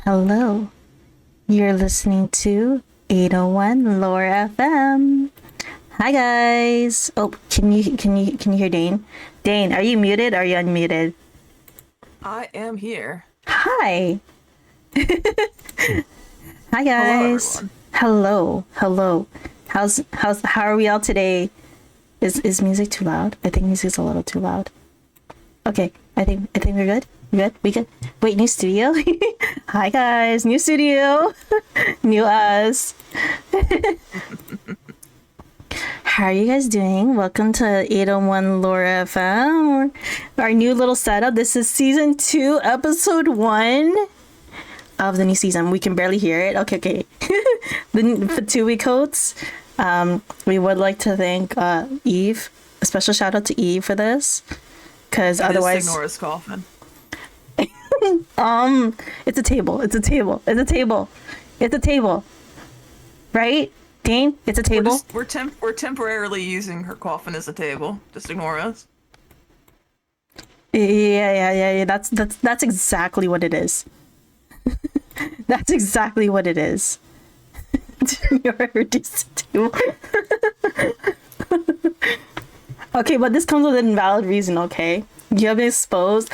Hello. You're listening to 801 Lore FM. Hi guys. Oh, can you hear Dane? Dane, are you muted or are you unmuted? I am here. Hi. Hi Hello, guys. everyone. Hello. How are we all today? Is music too loud? I think music's a little too loud. Okay, I think we're good. We good. Wait, new studio. Hi guys, new studio, new us. How are you guys doing? Welcome to 801 Lore FM. Our new little setup. This is season 2, episode 1 of the new season. We can barely hear it. Okay. The Fatui codes. We would like to thank Eve. A special shout out to Eve for this. Because otherwise, ignore his coffin. it's a table. Right? Dane, it's a table. We're temporarily using her coffin as a table. Just ignore us. Yeah. That's exactly what it is. That's exactly what it is. You're reduced to okay, but this comes with an invalid reason, okay? You have been exposed.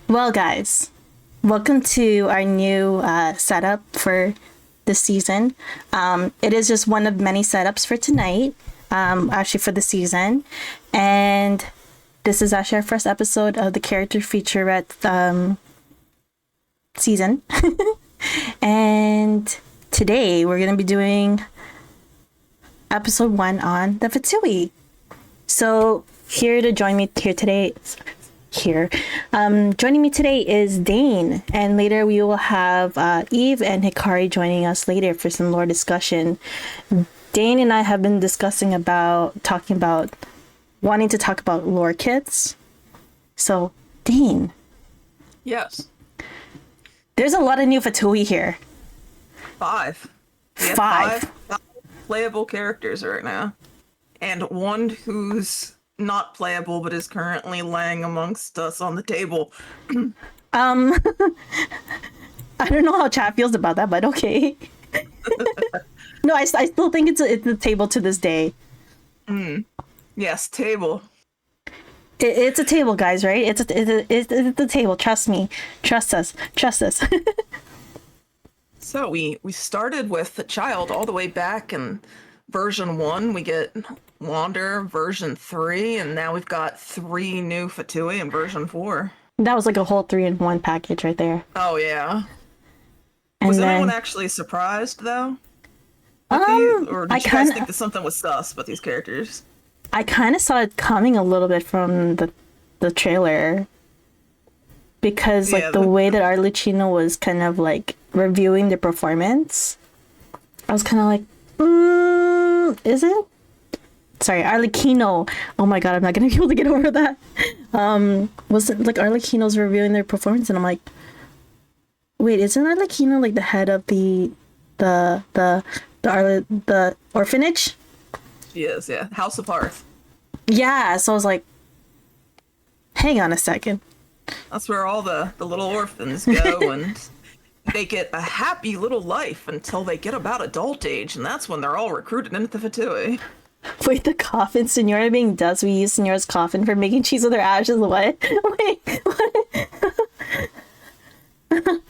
Well, guys, welcome to our new setup for this season. It is just one of many setups for tonight, actually for the season. And this is actually our first episode of the character featurette season. And today we're going to be doing episode 1 on the Fatui. So here to join me today joining me today is Dane, and later we will have Eve and Hikari joining us later for some lore discussion. Dane and I have been wanting to talk about lore kits. So Dane, Yes. there's a lot of new Fatui here. 5. We have Five. five playable characters right now. And one who's not playable but is currently laying amongst us on the table. I don't know how chat feels about that, but okay. No, I still think it's a table to this day. Yes, table. It's a table, guys, right? It's a table. Trust me. Trust us. So we started with the child all the way back in version 1. We get Wander version 3, and now we've got 3 new Fatui in version 4. That was like a whole 3-in-1 package right there. Oh yeah. And Was then, anyone actually surprised though? Or did you guys think that something was sus with these characters? I kind of saw it coming a little bit from the trailer, because like Yeah, the way that Arlecchino was kind of like reviewing the performance, I was kind of like, is it? Sorry, Arlecchino. Oh my god, I'm not gonna be able to get over that. Was it like Arlecchino's reviewing their performance, and I'm like, wait, isn't Arlecchino like the head of the orphanage? She is, yeah. House of Hearth. Yeah, so I was like, hang on a second. That's where all the little orphans go, and they get a happy little life until they get about adult age, and that's when they're all recruited into the Fatui. Wait, the coffin, Senora being dust. We use Senora's coffin for making cheese with her ashes. What? Wait, what?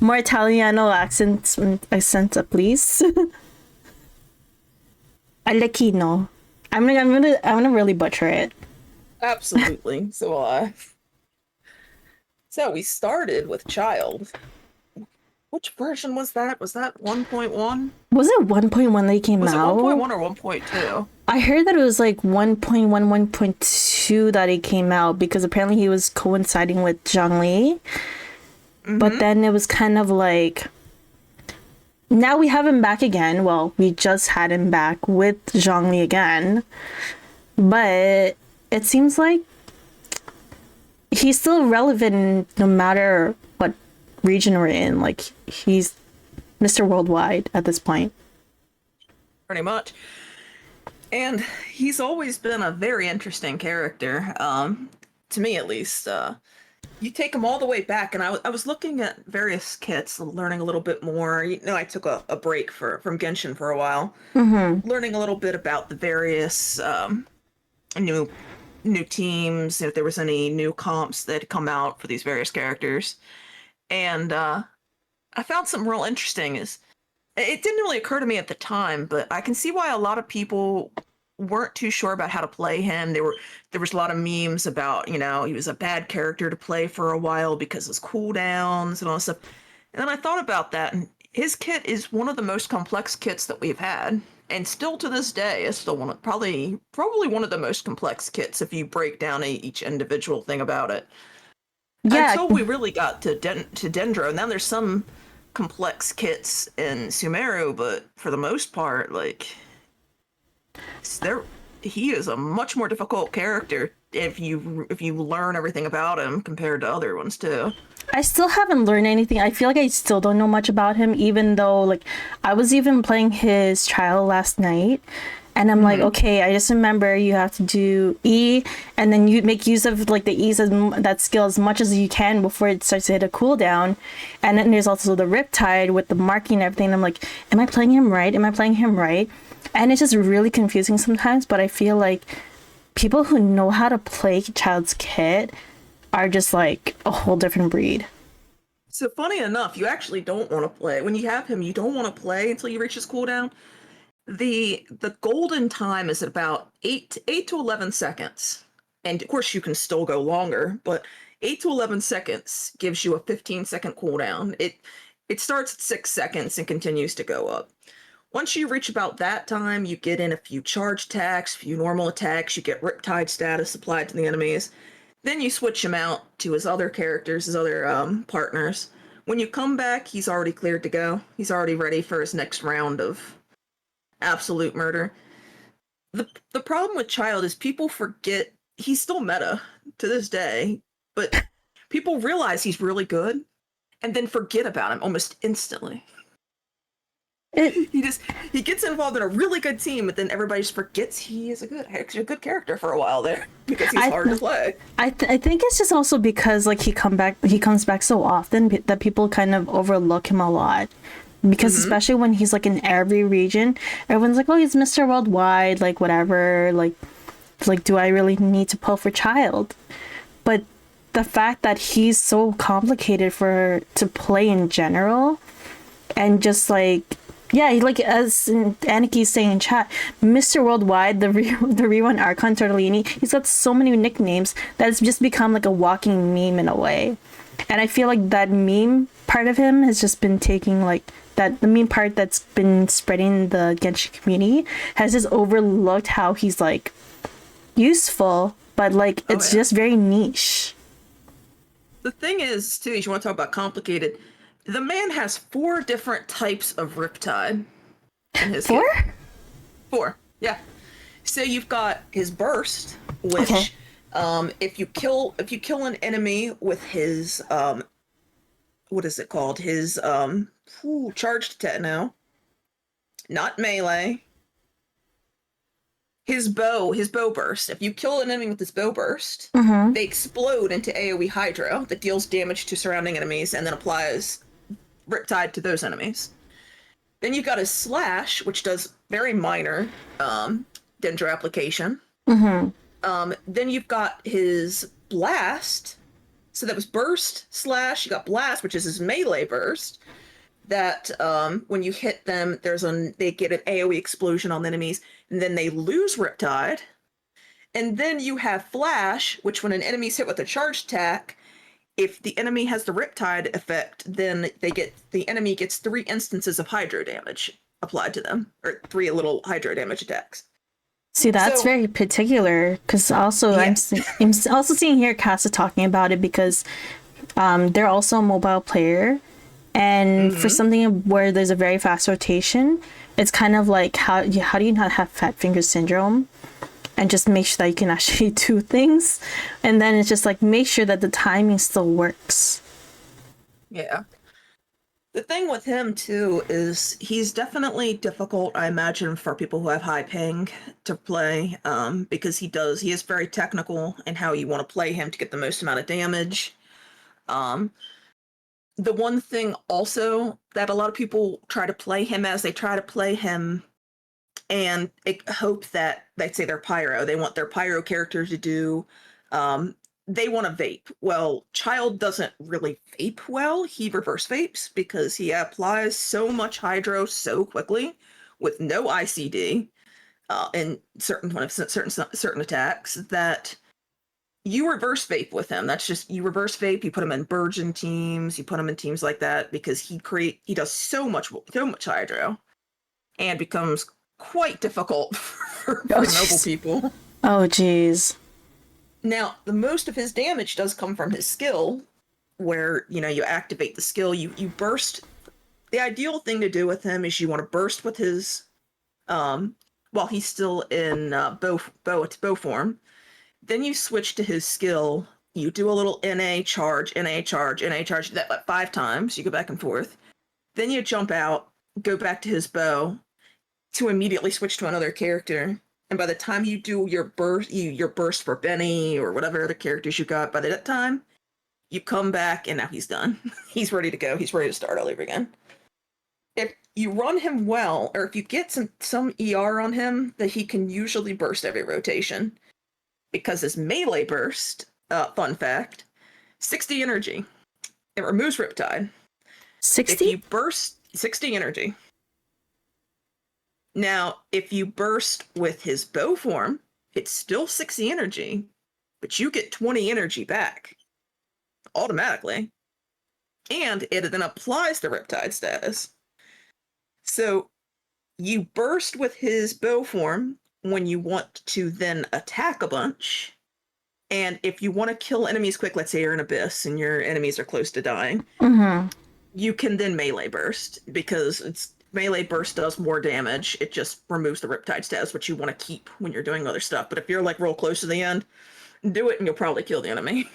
More Italiano accents, please. Arlecchino. I'm gonna really butcher it. Absolutely. So will I. So we started with Child. Which version was that? Was that 1.1? Was it 1.1 that came Was it out? 1.1 or 1.2? I heard that it was like 1.1, 1.2 that it came out, because apparently he was coinciding with Zhongli. But then it was kind of like, now we have him back again. Well, we just had him back with Zhongli again. But it seems like he's still relevant no matter what region we're in. Like, he's Mr. Worldwide at this point. Pretty much. And he's always been a very interesting character, to me at least. you take him all the way back, and I was looking at various kits, learning a little bit more. I took a break from Genshin for a while, Mm-hmm. learning a little bit about the various new new teams, if there was any new comps that had come out for these various characters. And I found something real interesting is it didn't really occur to me at the time, but I can see why a lot of people weren't too sure about how to play him. There was a lot of memes about, he was a bad character to play for a while because of his cooldowns and all this stuff. And then I thought about that, and his kit is one of the most complex kits that we've had. And still to this day, it's still probably one of the most complex kits if you break down each individual thing about it. Yeah, Until we really got to Dendro. Now there's some complex kits in Sumeru, but for the most part, like there, he is a much more difficult character if you learn everything about him compared to other ones too. I still haven't learned anything. I feel like I still don't know much about him, even though like I was even playing his trial last night. And I'm like, okay, I just remember you have to do E, and then you make use of like the E's that skill as much as you can before it starts to hit a cooldown. And then there's also the Riptide with the marking and everything. And I'm like, am I playing him right? Am I playing him right? And it's just really confusing sometimes. But I feel like people who know how to play Child's Kit are just like a whole different breed. So funny enough, you actually don't want to play when you have him. You don't want to play until you reach his cooldown. The golden time is about 8 to 11 seconds, and of course you can still go longer, but 8 to 11 seconds gives you a 15-second cooldown. It starts at 6 seconds and continues to go up. Once you reach about that time, you get in a few charge attacks, a few normal attacks, you get Riptide status applied to the enemies. Then you switch him out to his other characters, his other partners. When you come back, he's already cleared to go. He's already ready for his next round of absolute murder. The problem with Child is people forget he's still meta to this day, but people realize he's really good and then forget about him almost instantly. He gets involved in a really good team, but then everybody just forgets he is actually a good character for a while there because he's hard to play. I think it's just also because like he comes back so often that people kind of overlook him a lot. Because especially when he's like in every region, everyone's like, "Oh, he's Mr. Worldwide, like whatever." Like, do I really need to pull for Child? But the fact that he's so complicated to play in general, and just like, yeah, like as Aniki's saying in chat, Mr. Worldwide, the Rewind Archon Tortellini, he's got so many nicknames that it's just become like a walking meme in a way. And I feel like that meme part of him has just been taking like the meme part that's been spreading the Genshin community has just overlooked how he's like useful, but like it's just very niche. The thing is, too, is you want to talk about complicated. The man has 4 different types of Riptide in his kit. 4? Yeah. So you've got his burst, which if you kill an enemy with his what is it called? His charged techno, not melee. His bow burst. If you kill an enemy with his bow burst, they explode into AoE Hydro that deals damage to surrounding enemies and then applies Riptide to those enemies. Then you've got his slash, which does very minor Dendro application. Then you've got his blast. So that was burst, slash. You got blast, which is his melee burst. That when you hit them, they get an AoE explosion on the enemies, and then they lose Riptide. And then you have flash, which when an enemy's hit with a charge attack, if the enemy has the Riptide effect, then the enemy gets 3 instances of hydro damage applied to them, or 3 little hydro damage attacks. See, that's very particular, because also I'm also seeing here Casa talking about it because they're also a mobile player, and for something where there's a very fast rotation, it's kind of like how do you not have fat finger syndrome and just make sure that you can actually do things, and then it's just like make sure that the timing still works. Yeah. The thing with him, too, is he's definitely difficult, I imagine, for people who have high ping to play, because he is very technical in how you want to play him to get the most amount of damage. The one thing also that a lot of people try to play him as, they try to play him and hope that they'd say they're pyro. They want their pyro character to do, they want to vape. Well, Child doesn't really vape well. He reverse vapes because he applies so much hydro so quickly with no ICD in certain attacks that you reverse vape with him. That's just, you reverse vape. You put him in Burgeon teams. You put him in teams like that because he does so much hydro, and becomes quite difficult for noble people. Oh, jeez. Now, the most of his damage does come from his skill, where you activate the skill. You burst. The ideal thing to do with him is you want to burst with his, while he's still in bow form. Then you switch to his skill. You do a little NA charge, NA charge, NA charge, that like 5 times. You go back and forth. Then you jump out, go back to his bow to immediately switch to another character. And by the time you do your burst for Benny or whatever other characters you got, by that time, you come back and now he's done. He's ready to go. He's ready to start all over again. If you run him well, or if you get some ER on him, that he can usually burst every rotation. Because his melee burst, fun fact, 60 energy. It removes Riptide. 60? If you burst 60 energy. Now, if you burst with his bow form, it's still 60 energy, but you get 20 energy back automatically. And it then applies the Riptide status. So you burst with his bow form when you want to then attack a bunch. And if you want to kill enemies quick, let's say you're in Abyss and your enemies are close to dying, you can then melee burst, because melee burst does more damage. It just removes the Riptide status, which you want to keep when you're doing other stuff. But if you're like real close to the end, do it and you'll probably kill the enemy.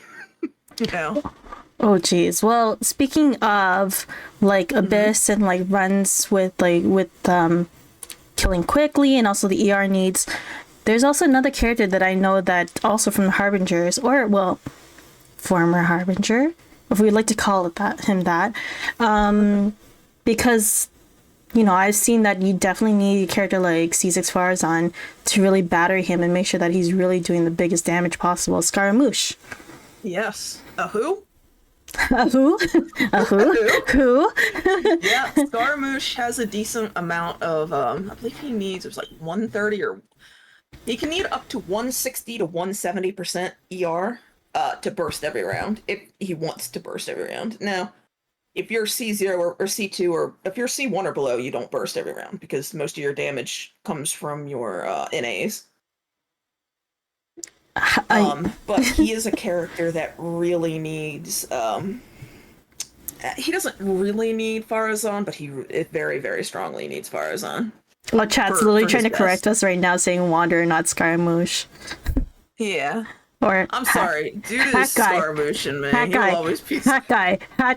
Oh, geez. Well, speaking of like Abyss and like runs with killing quickly and also the ER needs, there's also another character that I know that also from the Harbingers, or well, former Harbinger, if we'd like to call it that, because I've seen that you definitely need a character like C6 Farazan to really batter him and make sure that he's really doing the biggest damage possible. Scaramouche. Yes. A who? A who? A who? Who? Yeah, Scaramouche has a decent amount of, I believe he needs, it was like 130 or... He can need up to 160 to 170% ER to burst every round, if he wants to burst every round. Now, if you're C0 or C2, or if you're C1 or below, you don't burst every round, because most of your damage comes from your NAs. But he is a character that really needs, he doesn't really need Farazan, but he very, very strongly needs Farazan. Well, chat's literally trying to correct us right now, saying Wander, not Scaramouche. Yeah. Or I'm sorry, dude is Scaramouche in me. Hat guy. He'll always be hat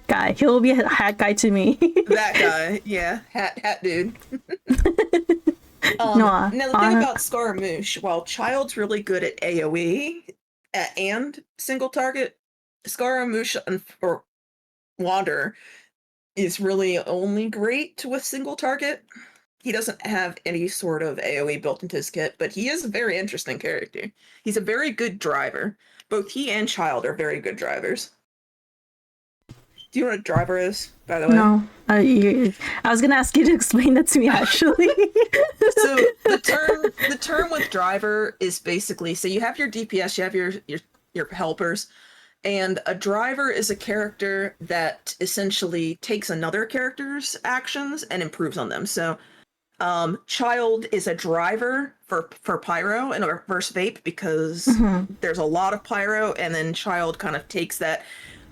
guy. He'll be a hat guy to me. That guy, yeah, hat dude. Now the thing about Scaramouche, while Child's really good at AoE and single target, Scaramouche or Wander is really only great with single target. He doesn't have any sort of AoE built into his kit, but he is a very interesting character. He's a very good driver. Both he and Child are very good drivers. Do you know what a driver is, by the way? No. I was going to ask you to explain that to me, actually. So the term with driver is basically, so you have your DPS, you have your helpers, and a driver is a character that essentially takes another character's actions and improves on them. So Child is a driver for Pyro and a reverse vape, because there's a lot of Pyro, and then Child kind of takes that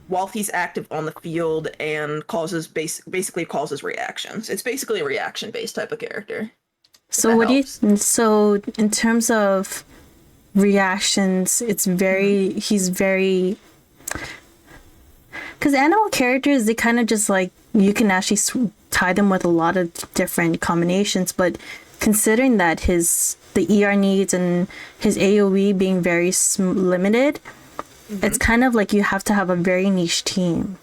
while he's active on the field and basically causes reactions. It's basically a reaction-based type of character. So so in terms of reactions, he's very, because animal characters, they kind of just like, you can actually tie them with a lot of different combinations, but considering that the ER needs and his AoE being very limited, It's Hmm. kind of like you have to have a very niche team.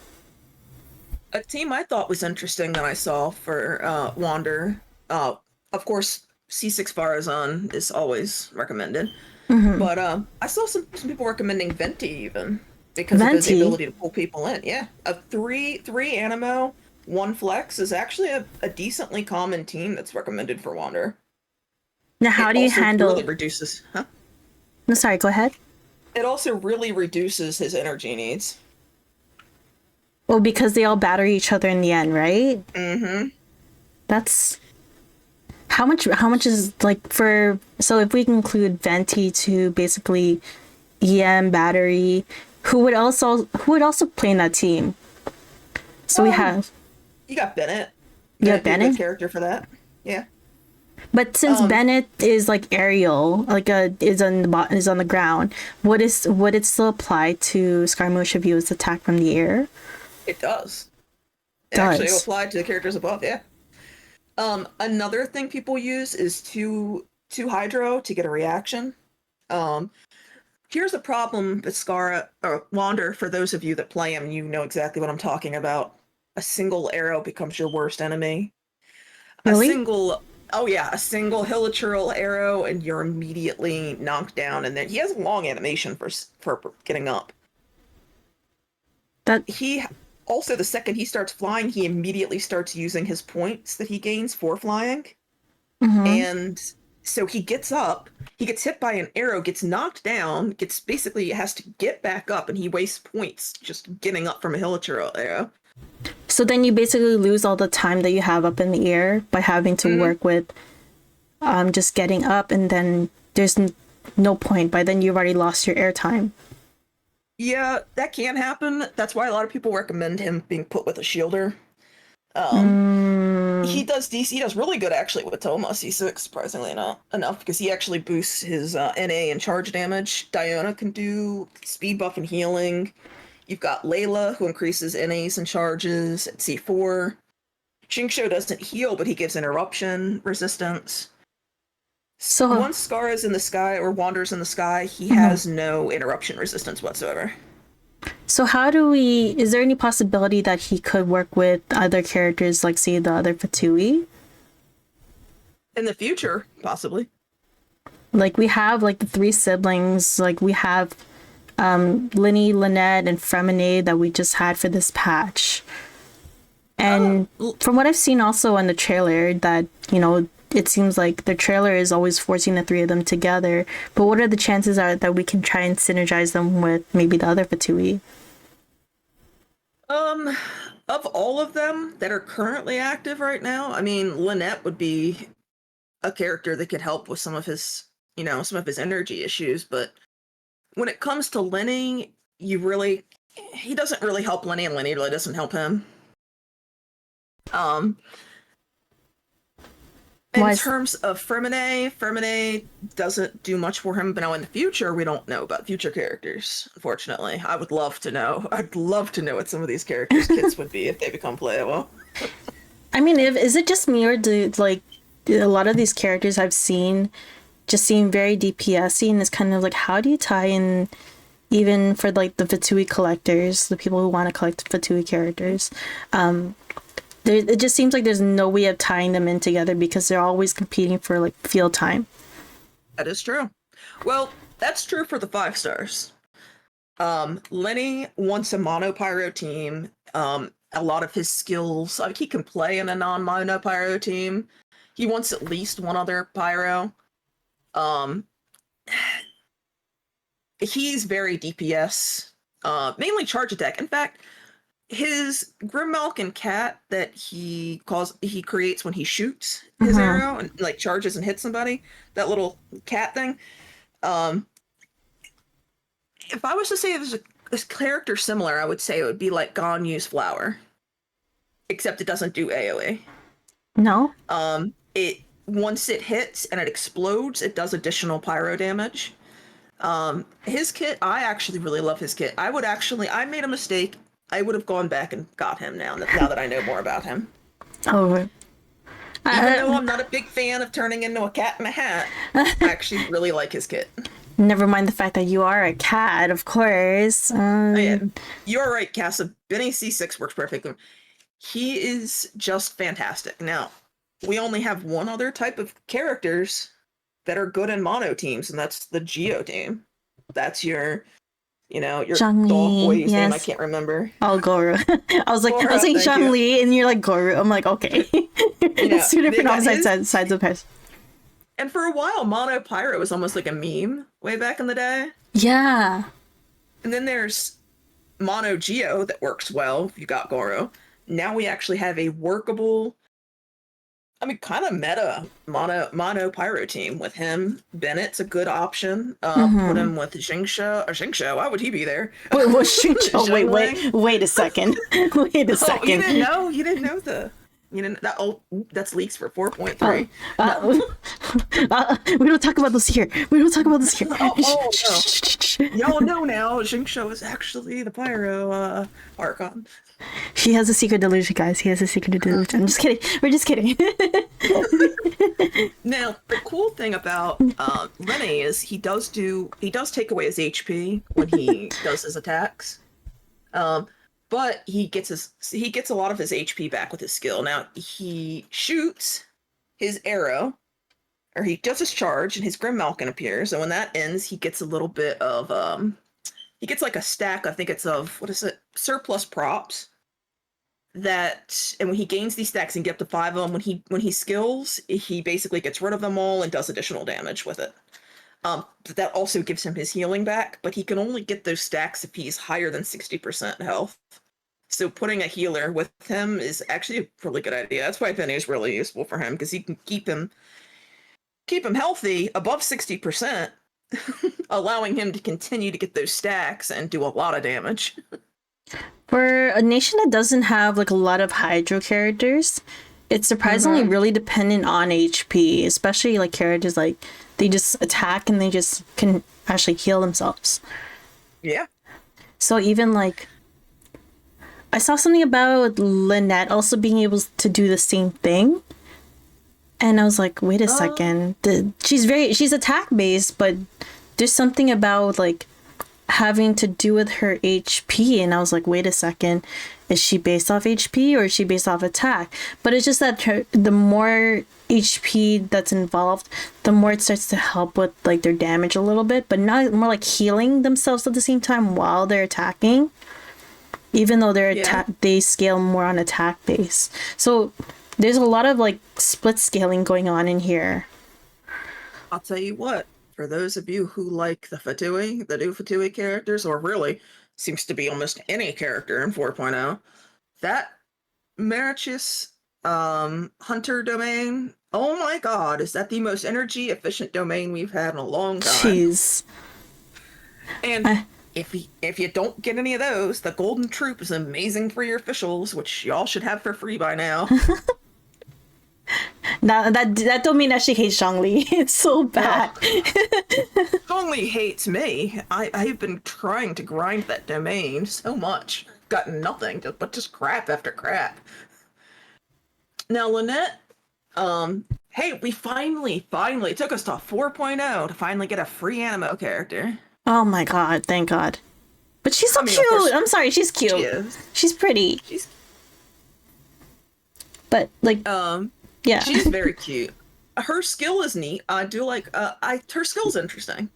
A team I thought was interesting that I saw for Wander. Uh, of course, C6 Farazan is always recommended, Hmm. but I saw some people recommending Venti even because of his Venti. ability to pull people in. Yeah, a three Animo, one Flex is actually a decently common team that's recommended for Wander. Now, It how do you also really handle? reduces, huh? No, sorry. Go ahead. It also really reduces his energy needs. Well, because they all batter each other in the end, right? Mm-hmm. That's how much. How much is like for? So if we include Venti to basically EM battery, who would also play in that team? So we Um, have you got Bennett. you have Bennett be a good Bennett, character for that. Yeah. but since Um, Bennett is like aerial, like is on the ground, would it still apply to Scaramouche if he was attacked from the air? it does. It actually Does applied to the characters above, yeah. Another thing people use is two hydro to get a reaction. Um, here's the problem with Scara or Wander. For those of you that play him, you know exactly what I'm talking about. A single arrow becomes your worst enemy. A really single, oh yeah, a single hilichurl arrow, and you're immediately knocked down. And then he has a long animation for getting up. that? He also, the second he starts flying, he immediately starts using his points that he gains for flying. Mm-hmm. And so he gets up, he gets hit by an arrow, gets knocked down, gets basically has to get back up, and he wastes points just getting up from a hilichurl arrow. So then you basically lose all the time that you have up in the air by having to Mm, work with just getting up, and then there's no point. By then you've already lost your airtime. yeah, that can happen. That's why a lot of people recommend him being put with a shielder. Um, he Mm, does DC. He does really good actually with Toma C6, surprisingly enough, because he actually boosts his NA and charge damage. Diona can do speed buff and healing. You've got Layla, who increases NAs and charges at C4. Shinksho doesn't heal, but he gives interruption resistance. so Once Scar is in the sky or wanders in the sky, he mhm. has no interruption resistance whatsoever. So how do we? Is there any possibility that he could work with other characters, like say the other Fatui? In the future, possibly. Like we have like the three siblings. Like we have Linny, Lynette, and Fremenade that we just had for this patch. Uh, And from what I've seen also on the trailer, that, it seems like the trailer is always forcing the three of them together. But what are the chances are that we can try and synergize them with maybe the other Fatui? um, of all of them that are currently active right now, I mean, Lynette would be a character that could help with some of his energy issues, but when it comes to Lenny, he doesn't really help Lenny, and Lenny really doesn't help him. Um, in Why is terms of Fermine doesn't do much for him, but now in the future, we don't know about future characters, unfortunately. I would love to know. I'd love to know what some of these characters' kits would be if they become playable. I mean, if is it just me, or do like a lot of these characters I've seen just seem very DPSy, and it's kind of like, how do you tie in, even for like the Fatui collectors, the people who want to collect Fatui characters? It just seems like there's no way of tying them in together because they're always competing for like field time. That is true. Well, that's true for the 5 stars. Lenny wants a mono pyro team. A lot of his skills, like he can play in a non-mono pyro team. He wants at least one other pyro. Um, he's very DPS, mainly charge attack. In fact, his Grimmalk and Cat that he creates when he shoots his Mm-hmm. arrow and like charges and hits somebody, that little cat thing. Um, if I was to say there's a character similar, I would say it would be like Ganyu's Flower, except it doesn't do AoE. No. It once it hits and it explodes, it does additional pyro damage. His kit, I actually really love his kit. I made a mistake. I would have gone back and got him now that I know more about him. Oh. Even though Uh, I'm not a big fan of turning into a cat in a hat, I actually really like his kit. Never mind the fact that you are a cat, of course. Oh, yeah, you're right, Casa. Benny C6 works perfectly. He is just fantastic. Now, we only have one other type of characters that are good in mono teams, and that's the Geo team. That's your dog Zhangli, boy's name I yes. can't remember. Oh, Goro. I was Goro, saying thank you. Zhangli, and you're like Goro. I'm like, okay. It's two They different got opposite his, sides of the. and for a while, Mono Pyro was almost like a meme way back in the day. Yeah. And then there's Mono Geo that works well if you got Goro. Now we actually have a workable, I mean, kind of meta mono pyro team with him. Bennett's a good option. Put him with Xingqiu. Why would he be there? Wait, what? Oh, Zhongling. wait a second. Wait a second. Oh, you didn't know? You didn't know that? Oh, that's leaks for 4.3. We don't talk about this here. We don't talk about this here. No. Y'all know now. Xingqiu is actually the pyro Archon. He has a secret delusion, guys. He has a secret delusion. I'm just kidding. We're just kidding. Now, the cool thing about Lenny is he does take away his HP when he does his attacks. But he gets a lot of his HP back with his skill. Now, he shoots his arrow, or he does his charge, and his Grim Malkin appears, and when that ends, he gets a little bit of he gets like a stack, I think it's of, what is it, surplus props. And when he gains these stacks and get up to 5 of them, when he skills, he basically gets rid of them all and does additional damage with it. That also gives him his healing back, but he can only get those stacks if he's higher than 60% health. So putting a healer with him is actually a really good idea. That's why Penny is really useful for him, because he can keep him healthy above 60%, allowing him to continue to get those stacks and do a lot of damage. For a nation that doesn't have like a lot of Hydro characters, it's surprisingly really dependent on HP, especially like characters like they just attack and they just can actually heal themselves. Yeah. So even like I saw something about Lynette also being able to do the same thing. And I was like, wait a second. She's attack based, but there's something about like having to do with her HP, and I was like, wait a second, is she based off HP or is she based off attack? But it's just that the more HP that's involved, the more it starts to help with like their damage a little bit, but not more like healing themselves at the same time while they're attacking, even though they scale more on attack base. So there's a lot of like split scaling going on in here. I'll tell you what, for those of you who like the new Fatui characters, or really seems to be almost any character in 4.0, that Marichis Hunter domain, oh my god, is that the most energy efficient domain we've had in a long time. Jeez. And if you don't get any of those, the Golden Troop is amazing for your officials, which y'all should have for free by now. Now that don't mean that she hates Zhongli. It's so bad. Zhongli hates me. I've been trying to grind that domain so much. Gotten nothing but just crap after crap. Now Lynette, hey, we finally, it took us to 4.0 to finally get a free Animo character. Oh my god, thank god. But she's so cute. I'm sorry, she's cute. She is. She's pretty. But like yeah. She's very cute. Her skill is neat. I do like her skill's interesting.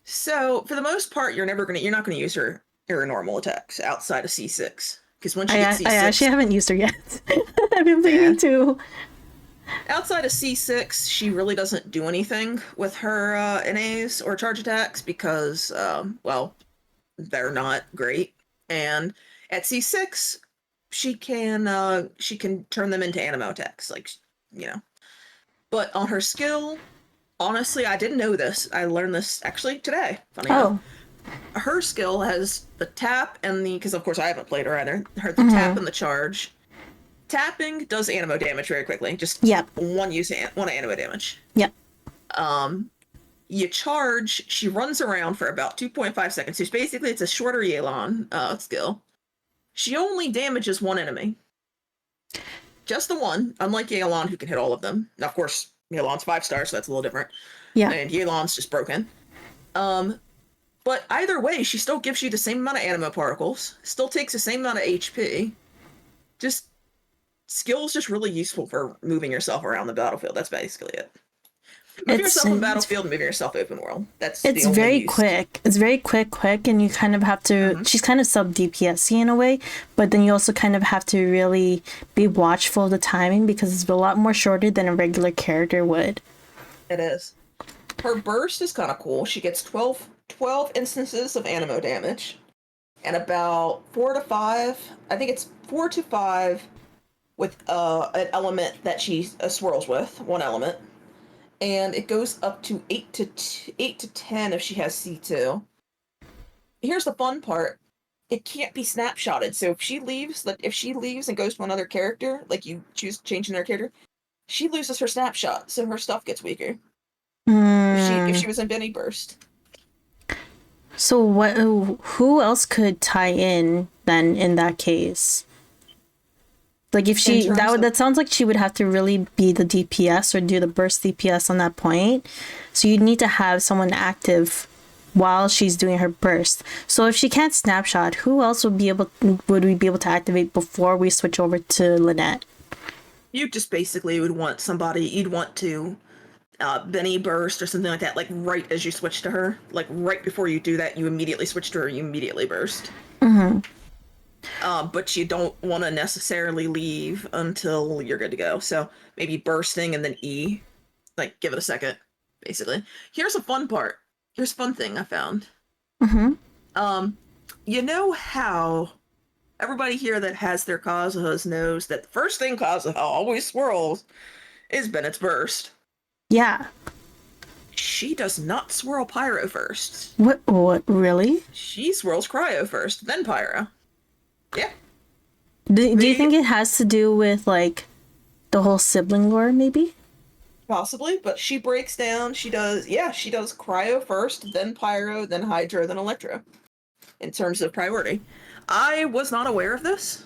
So for the most part, you're not gonna use her normal attacks outside of C6. Because once you get C6, I actually haven't used her yet. I've been planning to. Outside of C6, she really doesn't do anything with her NAs or charge attacks because, well, they're not great. And at C6, she can turn them into animo attacks, like, you know. But on her skill, honestly, I didn't know this. I learned this actually today. Funny enough. Her skill has the tap and because of course I haven't played her either. The tap and the charge. Tapping does animo damage very quickly. Just one animo damage. Yep. You charge, she runs around for about 2.5 seconds. So basically it's a shorter Yelan skill. She only damages one enemy. Just the one, unlike Yelan who can hit all of them. Now of course, Yelan's 5 stars, so that's a little different. Yeah. And Yelan's just broken. But either way, she still gives you the same amount of anima particles, still takes the same amount of HP. Just skill's just really useful for moving yourself around the battlefield. That's basically it. Moving It's yourself on battlefield, moving yourself open world. That's it's the only very use. quick. It's very quick, and you kind of have to. She's kind of sub DPS in a way, but then you also kind of have to really be watchful of the timing because it's a lot more shorter than a regular character would. It is. Her burst is kind of cool. She gets 12 instances of animo damage, and about 4 to 5. I think it's 4 to 5 with an element that she swirls with, one element. And it goes up to 8 to 10 if she has C2. Here's the fun part. It can't be snapshotted. So if she leaves and goes to another character, like you choose changing their character, she loses her snapshot, so her stuff gets weaker. If she was in Benny Burst. So what? Who else could tie in then in that case? Like if she that sounds like she would have to really be the DPS or do the burst DPS on that point. So you'd need to have someone active while she's doing her burst. So if she can't snapshot, who else would we be able to activate before we switch over to Lynette? You just basically would want somebody you'd want to Benny burst or something like that, like right as you switch to her. Like right before you do that, you immediately switch to her, you immediately burst. But you don't want to necessarily leave until you're good to go. So maybe bursting and then E. Like, give it a second, basically. Here's a fun part. Here's a fun thing I found. You know how everybody here that has their Kazuhas knows that the first thing Kazuha always swirls is Bennett's burst. Yeah. She does not swirl Pyro first. What really? She swirls Cryo first, then Pyro. Yeah. Do you think it has to do with like the whole sibling lore maybe? Possibly, but she breaks down, she does Cryo first, then Pyro, then Hydro, then Electro. In terms of priority. I was not aware of this.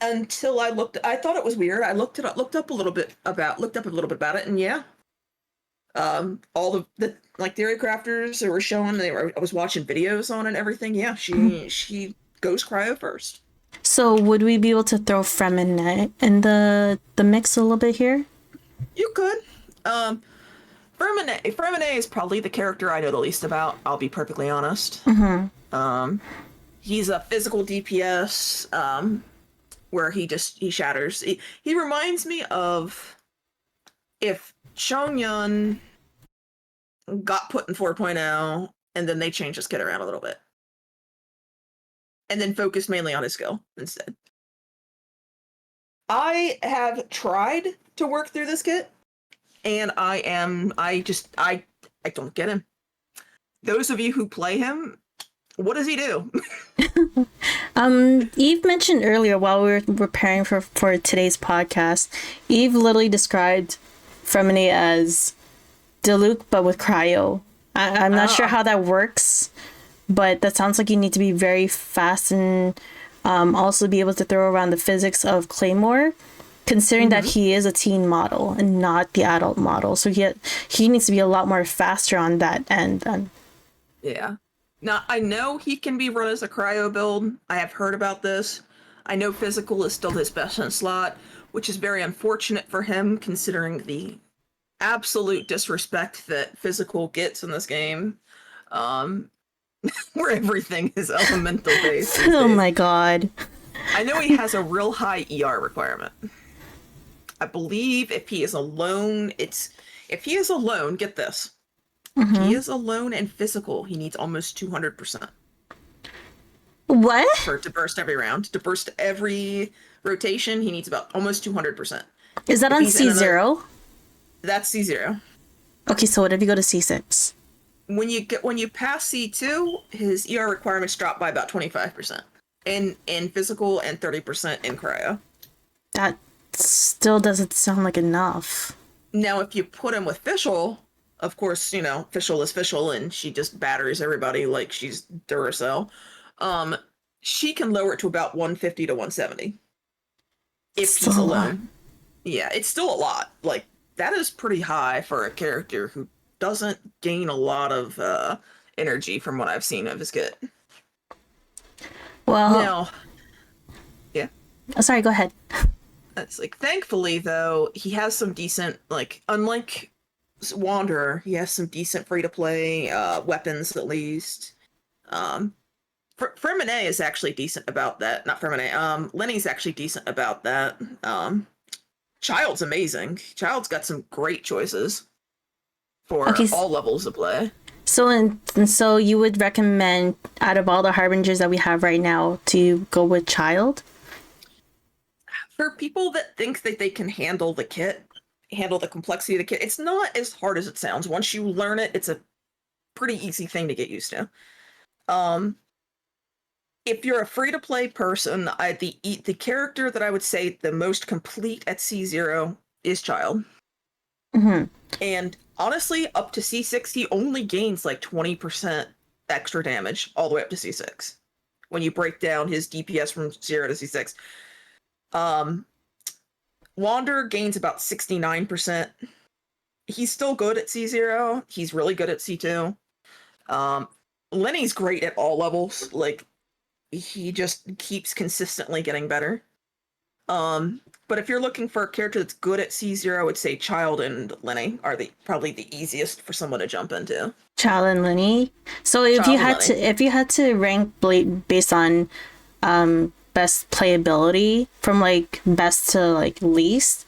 Until I thought it was weird. I looked up a little bit about it, and yeah. All the like theory crafters that were showing, I was watching videos on it and everything. Yeah, she goes Cryo first. So would we be able to throw Fremine in the mix a little bit here? You could. Fremine is probably the character I know the least about, I'll be perfectly honest. He's a physical DPS, where he shatters. He reminds me of if Chongyun got put in 4.0 and then they changed his kit around a little bit. And then focused mainly on his skill instead. I have tried to work through this kit, and I don't get him. Those of you who play him, what does he do? Eve mentioned earlier while we were preparing for today's podcast, Eve literally described Fremine as Diluc but with Cryo. I'm not sure how that works, but that sounds like you need to be very fast and also be able to throw around the physics of Claymore, considering that he is a teen model and not the adult model. So he needs to be a lot more faster on that end. Yeah. Now, I know he can be run as a Cryo build. I have heard about this. I know physical is still his best in slot, which is very unfortunate for him considering the absolute disrespect that physical gets in this game. Where everything is elemental based. Oh my god. I know he has a real high ER requirement. I believe if he is alone, get this. If he is alone and physical, he needs almost 200%. What? To burst every round. To burst every rotation, he needs about almost 200%. Is that on C0? That's C0. Okay, so what if you go to C6? When you pass C2, his ER requirements drop by about 25% in physical and 30% in cryo. That still doesn't sound like enough. Now, if you put him with Fischl, of course, Fischl is Fischl, and she just batters everybody like she's Duracell. She can lower it to about 150 to 170 if he's alone. Yeah, it's still a lot. Like, that is pretty high for a character who doesn't gain a lot of energy from what I've seen of his kit. Well, Now, yeah, sorry, go ahead. that's like thankfully though he has some decent like unlike Wanderer, he has some decent free to play weapons at least. Um, Fermine is actually decent about that. Not Fermine. Lenny's actually decent about that. Child's amazing. Child's got some great choices Okay, for all levels of play. so you would recommend out of all the harbingers that we have right now to go with Child? For people that think that they can handle the kit, handle the complexity of the kit, it's not as hard as it sounds. Once you learn it, it's a pretty easy thing to get used to. Um, if you're a free to play person, the character that I would say the most complete at C0 is Child. Mm-hmm. And honestly, up to C6, he only gains like 20% extra damage all the way up to C6 when you break down his DPS from 0 to C6. Um, Wander gains about 69%. He's still good at C0. He's really good at C2. Um, Lenny's great at all levels. Like, he just keeps consistently getting better. But if you're looking for a character that's good at C0, I would say Child and Lenny are probably the easiest for someone to jump into. Child and Lenny. So if you Child and had Lenny. to rank based on best playability from like best to like least,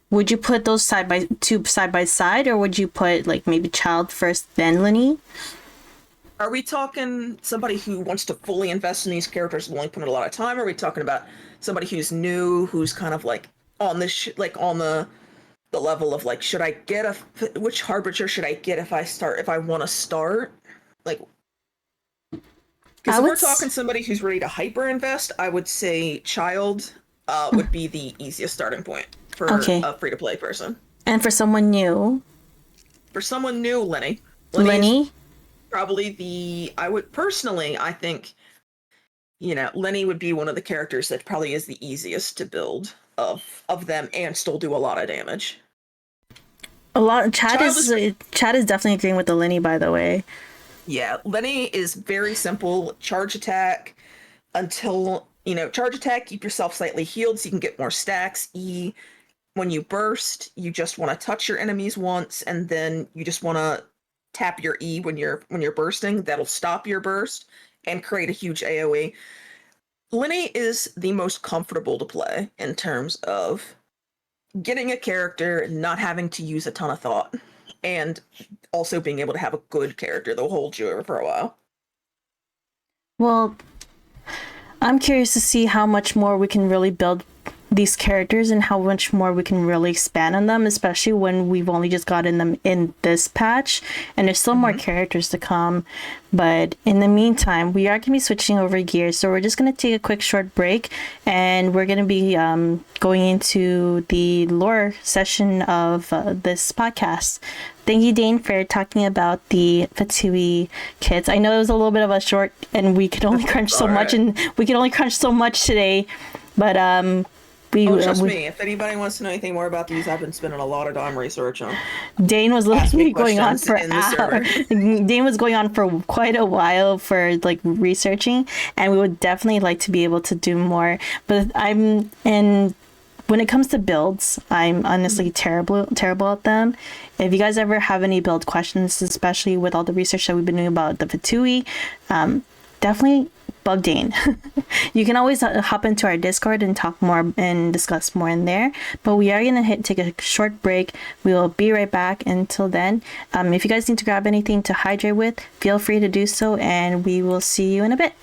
would you put those side by side, or would you put like maybe Child first then Lenny? Are we talking somebody who wants to fully invest in these characters and willing to put in a lot of time? Or are we talking about somebody who's new, who's kind of like on this, like on the level of like, should I get which harbinger should I get if I want to start? Like, because I if would we're talking somebody who's ready to hyper invest, I would say Child would be the easiest starting point for okay. a free to play person. And for someone new, For someone new, Lenny. Lenny is Lenny. probably I would personally, I think, Lenny would be one of the characters that probably is the easiest to build of them and still do a lot of damage. A lot. Child is Chad is definitely agreeing with the Lenny. By the way. Yeah, Lenny is very simple. Charge attack until, charge attack, keep yourself slightly healed so you can get more stacks. E, when you burst, you just want to touch your enemies once, and then you just want to tap your E when you're bursting. That'll stop your burst and create a huge AoE. Lenny is the most comfortable to play in terms of getting a character, not having to use a ton of thought, and also being able to have a good character that'll hold you over for a while. Well, I'm curious to see how much more we can really build these characters and how much more we can really expand on them, especially when we've only just gotten them in this patch and there's still more characters to come. But in the meantime, we are going to be switching over gears, so we're just going to take a quick short break and we're going to be going into the lore session of this podcast. Thank you, Dane, for talking about the Fatui kits. I know it was a little bit of a short, and we could only crunch so much, and we could only crunch so much today. But trust me, if anybody wants to know anything more about these, I've been spending a lot of time researching. Dane was literally going on for hours. Dane was going on for quite a while for like researching, and we would definitely like to be able to do more. But when it comes to builds, I'm honestly terrible at them. If you guys ever have any build questions, especially with all the research that we've been doing about the Fatui, definitely bug Dane. You can always hop into our Discord and talk more and discuss more in there. But we are going to take a short break. We will be right back. Until then, if you guys need to grab anything to hydrate with, feel free to do so, and we will see you in a bit.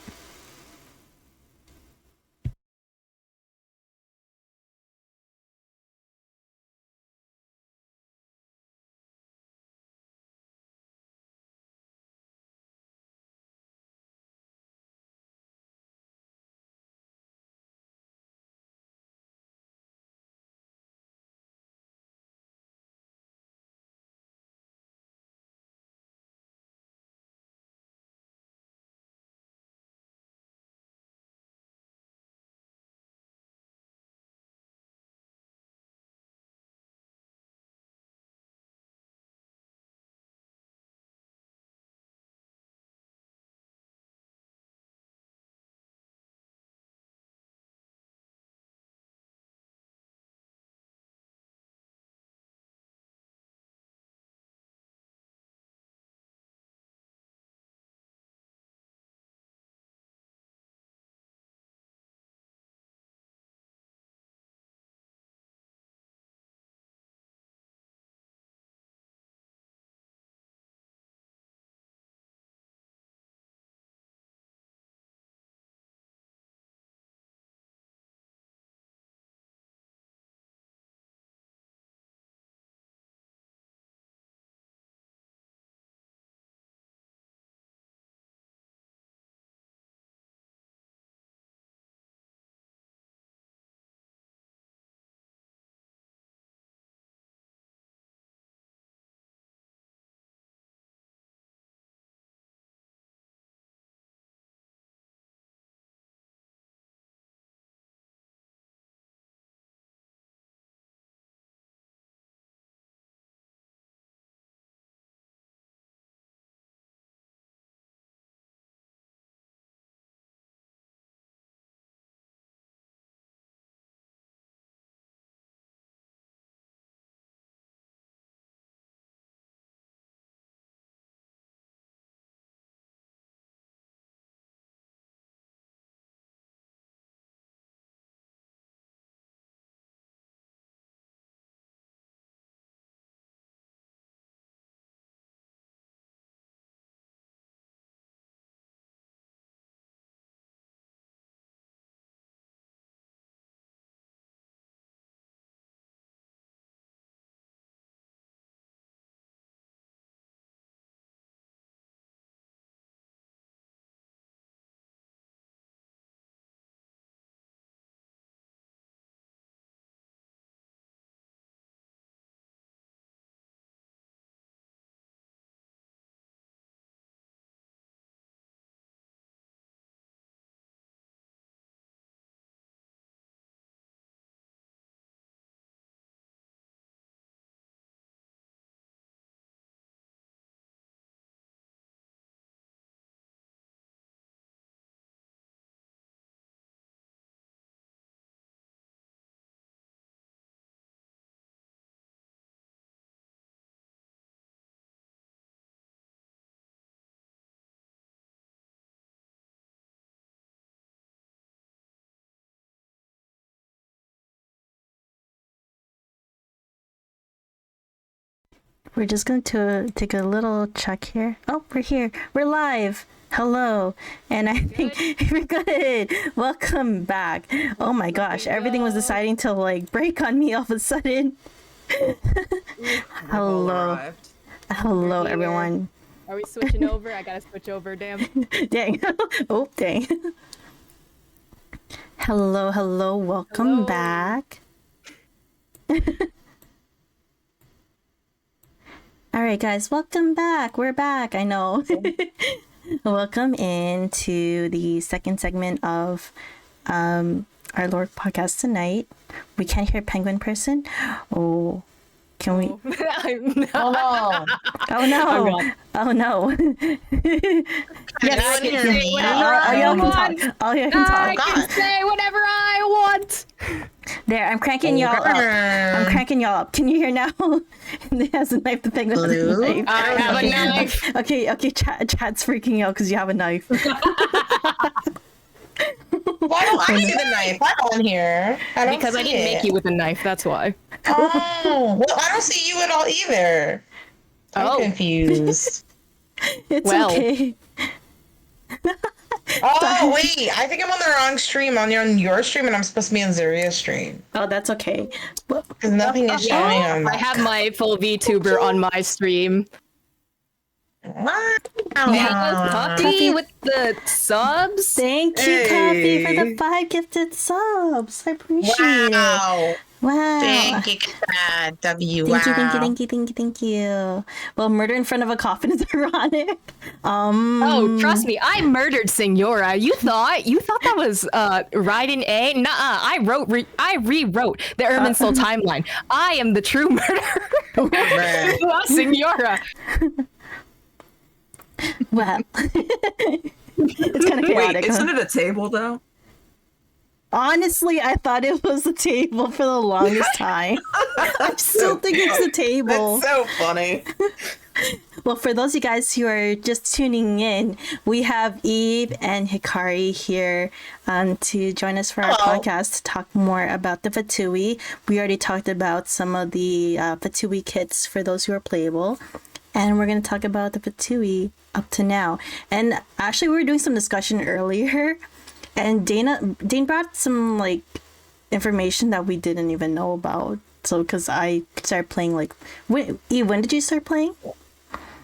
we're just going to take a little check here. Oh, we're here. We're live. Hello. And I think we're good. Welcome back. Oh my gosh, everything was deciding to like break on me all of a sudden. Hello. Hello, everyone. Are we switching over? I gotta switch over, damn. Dang. Oh, dang. Hello, hello. Welcome back. All right, guys. Welcome back. We're back. I know. Welcome into the second segment of our Lord podcast tonight. We can't hear Penguin Person. Oh. Can we? No. Oh no! Oh no! Oh no! Yes, I can say whatever I want. All you can talk. I can say whatever I want. There, I'm cranking y'all up. I'm cranking y'all up. Can you hear now? It has a knife. The penguin has a knife. I have a knife. Okay. Chat's freaking out because you have a knife. Why don't I see the knife? I'm on here. Because I didn't make you with a knife, that's why. Oh, well, I don't see you at all either. I'm confused. It's okay. Oh, wait. I think I'm on the wrong stream. I'm on your stream, and I'm supposed to be on Zuria's stream. Oh, that's okay. Because nothing is showing on I have my full VTuber on my stream. Wow. Coffee with the subs. Thank you, Coffee, for the 5 gifted subs. I appreciate it. Wow. Thank you, W. Thank you. Well, murder in front of a coffin is ironic. Oh, trust me, I murdered Senora. You thought that was right in A? Nuh-uh. I rewrote the Irminsul timeline. I am the true murderer. Senora. Well, it's kind of chaotic. Wait, isn't it a table though? Honestly, I thought it was the table for the longest time. I still think it's the table. That's so funny. Well, for those of you guys who are just tuning in, we have Eve and Hikari here to join us for our podcast to talk more about the Fatui. We already talked about some of the Fatui kits for those who are playable. And we're going to talk about the Fatui up to now. And actually, we were doing some discussion earlier. And Dane brought some, like, information that we didn't even know about. So, because I started playing, like... Eve, when did you start playing?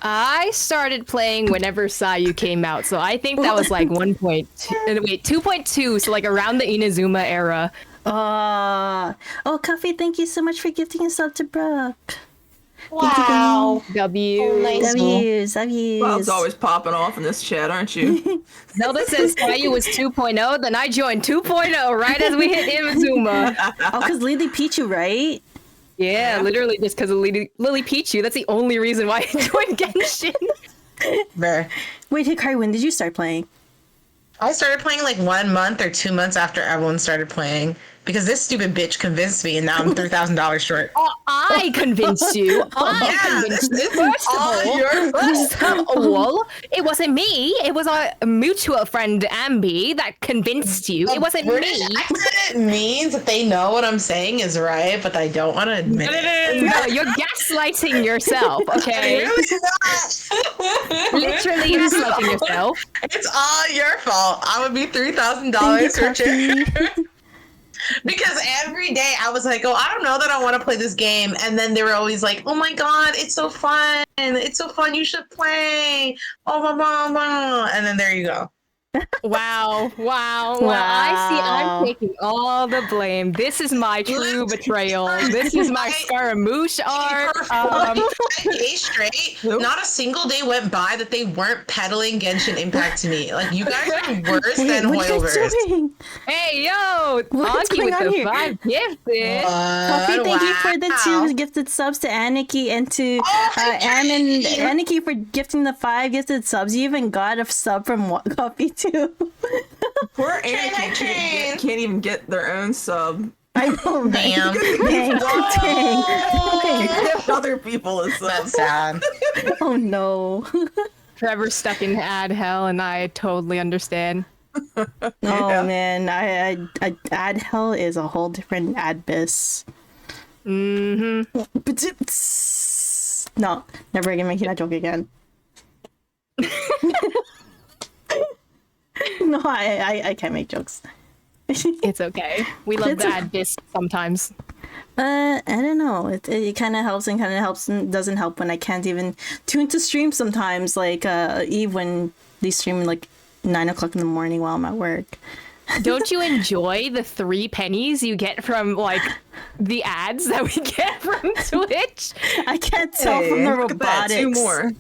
I started playing whenever Sayu came out. So I think that was, like, 2.2. So, like, around the Inazuma era. Oh, Coffee, thank you so much for gifting us up to Brooke. Wow. W. Oh, nice. W's. Bob's always popping off in this chat, aren't you? Zelda says Sayu was 2.0, then I joined 2.0 right as we hit Inazuma. Oh, because Lily Pichu, right? Yeah, literally just because of Lily Pichu. That's the only reason why I joined Genshin. Wait, Hikari, when did you start playing? I started playing like 1 month or 2 months after everyone started playing. Because this stupid bitch convinced me, and now I'm $3,000 short. Oh, I convinced you. Convinced you. First of all, it wasn't me. It was our mutual friend Ambi that convinced you. It wasn't British me. accent means that they know what I'm saying is right, but I don't want to admit it. No, you're gaslighting yourself, okay? I'm really not. Literally gaslighting yourself. It's all your fault. I would be $3,000 richer. Because every day I was like, oh, I don't know that I want to play this game. And then they were always like, oh my God, it's so fun. It's so fun. You should play. Oh, blah, blah, blah. And then there you go. Wow. I see. I'm taking all the blame. This is my true betrayal. This is my Scaramouche arc. 5 days straight, not a single day went by that they weren't peddling Genshin Impact to me. Like, you guys are worse than Hoyoverse. Hey, yo! What's Anki going with on the here? 5 gifted. Coffee, thank you for the 2 gifted subs to Aniki and to Am and Aniki for gifting the 5 gifted subs. You even got a sub from Coffee too. Poor Anakin can't even get their own sub. I know, Damn. Dang. Give other people a sub. That's sad. Oh no. Trevor's stuck in ad hell, and I totally understand. Oh man, I ad hell is a whole different ad bis. Mm-hmm. No, never again making that joke again. No, I can't make jokes. It's okay. We love to add this sometimes. I don't know. It kind of helps and kind of helps and doesn't help when I can't even tune to stream sometimes. Like Eve when they stream like 9 o'clock in the morning while I'm at work. Don't you enjoy the 3 pennies you get from like the ads that we get from Twitch? I can't tell from the look at that, robotics. 2 more.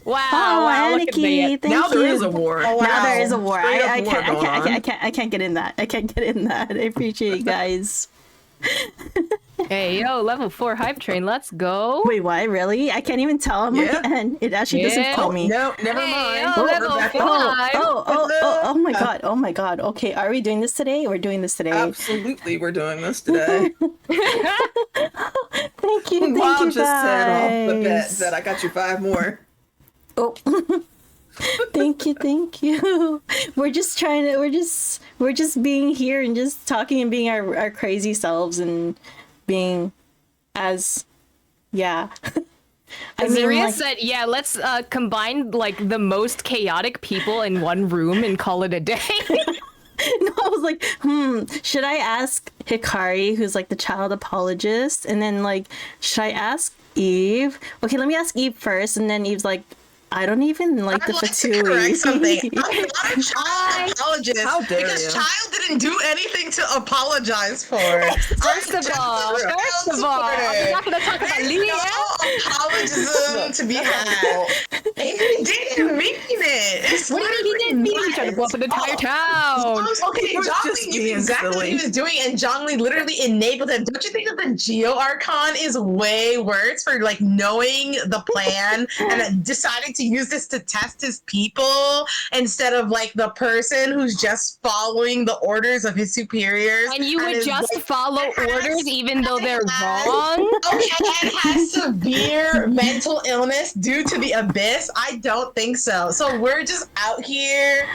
Wow! Oh, Wow! Look at Aniki, that. thank Now you. there is a war. Oh, wow. Now there is a war. Straight up I war going on. can't get in that. I can't get in that. I appreciate you guys. Hey, yo, level 4 hype train. Let's go. Wait, what? Really? I can't even tell him Yeah. again. It actually doesn't Yeah. tell me. No, never Hey, mind. yo, We're level back 4. up. Oh my god. Oh my god. Okay, are we doing this today? We're doing this today. Absolutely, we're doing this today. Thank you, Wow, you just said off the bet guys. that I got you 5 more. Oh. Thank you. We're just being here and just talking and being our crazy selves and being as I mean, Zaria like, said, yeah, let's combine like the most chaotic people in one room and call it a day. no, I was like, should I ask Hikari, who's like the child apologist, and then like, should I ask Eve? Okay, let me ask Eve first, and then Eve's like, I don't even like the I'd like to Fatui. correct something. I'm not a child apologist How dare because you. child didn't do anything to apologize for. First of all, I'm not going to talk about There's Leah. no apologism to be had. He didn't mean it. What do you mean he didn't mean? He tried to blow up an entire town. Okay, He was Zhongli just knew being exactly what he silly. was doing, and Zhongli literally enabled him. Don't you think that the Geo Archon is way worse for like knowing the plan and then deciding to use this to test his people instead of like the person who's just following the orders of his superiors? And you would is, just like, follow orders even though they're has- wrong? Okay, and has severe mental illness due to the abyss? I don't think so. So we're just out here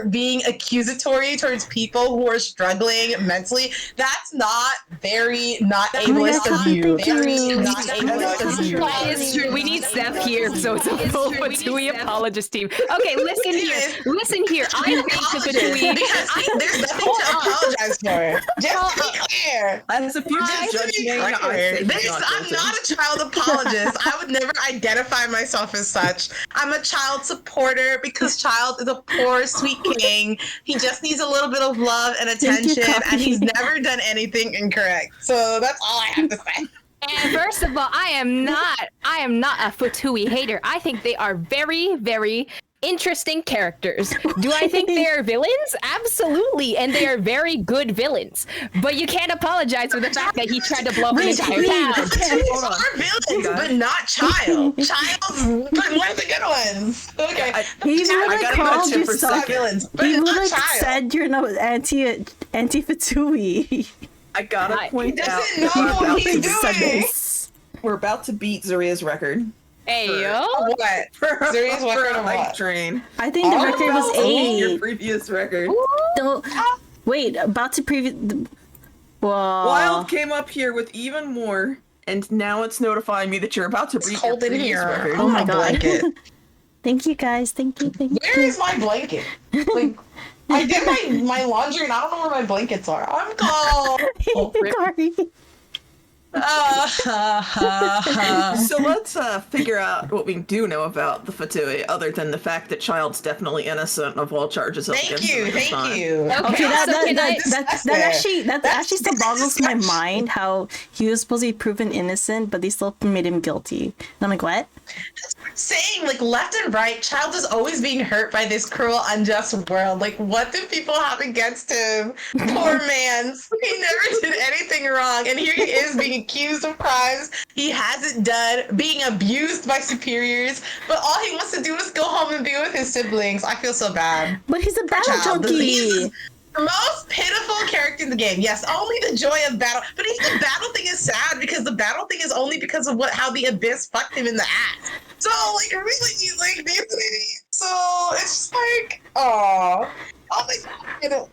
being accusatory towards people who are struggling mentally. That's not not ableist of you. thank you. Very not ableist of you. That is true. We need Steph here, so it's a full Fatui apologist team. Okay, listen here. I think the Fatui. Because there's nothing to apologize for. Just to be clear. As a future judge, I'm not a child apologist. I would never identify myself as such. I'm a child supporter because Child is a poor, sweet king. He just needs a little bit of love and attention, and he's never done anything incorrect. So that's all I have to say. And first of all, I am not a Fatui hater. I think they are very, very interesting characters. Do I think they are villains? Absolutely, and they are very good villains. But you can't apologize for the fact that he tried to blow up an entire town. These are villains, but not Child. Child's one of the good ones. Okay. He I would have gotta called go you for stuff. villains, but He it's would not have Child. said you're no anti-Fatui. I gotta point out doesn't know that what he's Said doing. this. we're about to beat Zaria's record. Hey yo. What? Zuri's For record a of hype what? train. I think the record was About to beat your 8. previous record. Don't wait. About to previous. Wild came up here with even more, and now it's notifying me that you're about to beat your cold in previous here. record. Oh my a god. blanket. Thank you guys. Thank you. Where is my blanket? Like, I did my laundry and I don't know where my blankets are. I'm cold. Sorry. So let's figure out what we do know about the Fatui, other than the fact that Child's definitely innocent of all charges. Thank against him you, at this thank time. you. Okay, So that actually still boggles my mind how he was supposed to be proven innocent, but they still made him guilty. And I'm like, what? Saying like left and right, Child is always being hurt by this cruel, unjust world. Like, what do people have against him? Poor man. He never did anything wrong, and here he is being accused of crimes he hasn't done, being abused by superiors. But all he wants to do is go home and be with his siblings. I feel so bad. But he's a battle Child. junkie. He's the most pitiful character in the game. Yes, only the joy of battle. But the battle thing is sad because the battle thing is only because of how the abyss fucked him in the ass. So like really, like so it's just like, oh my god,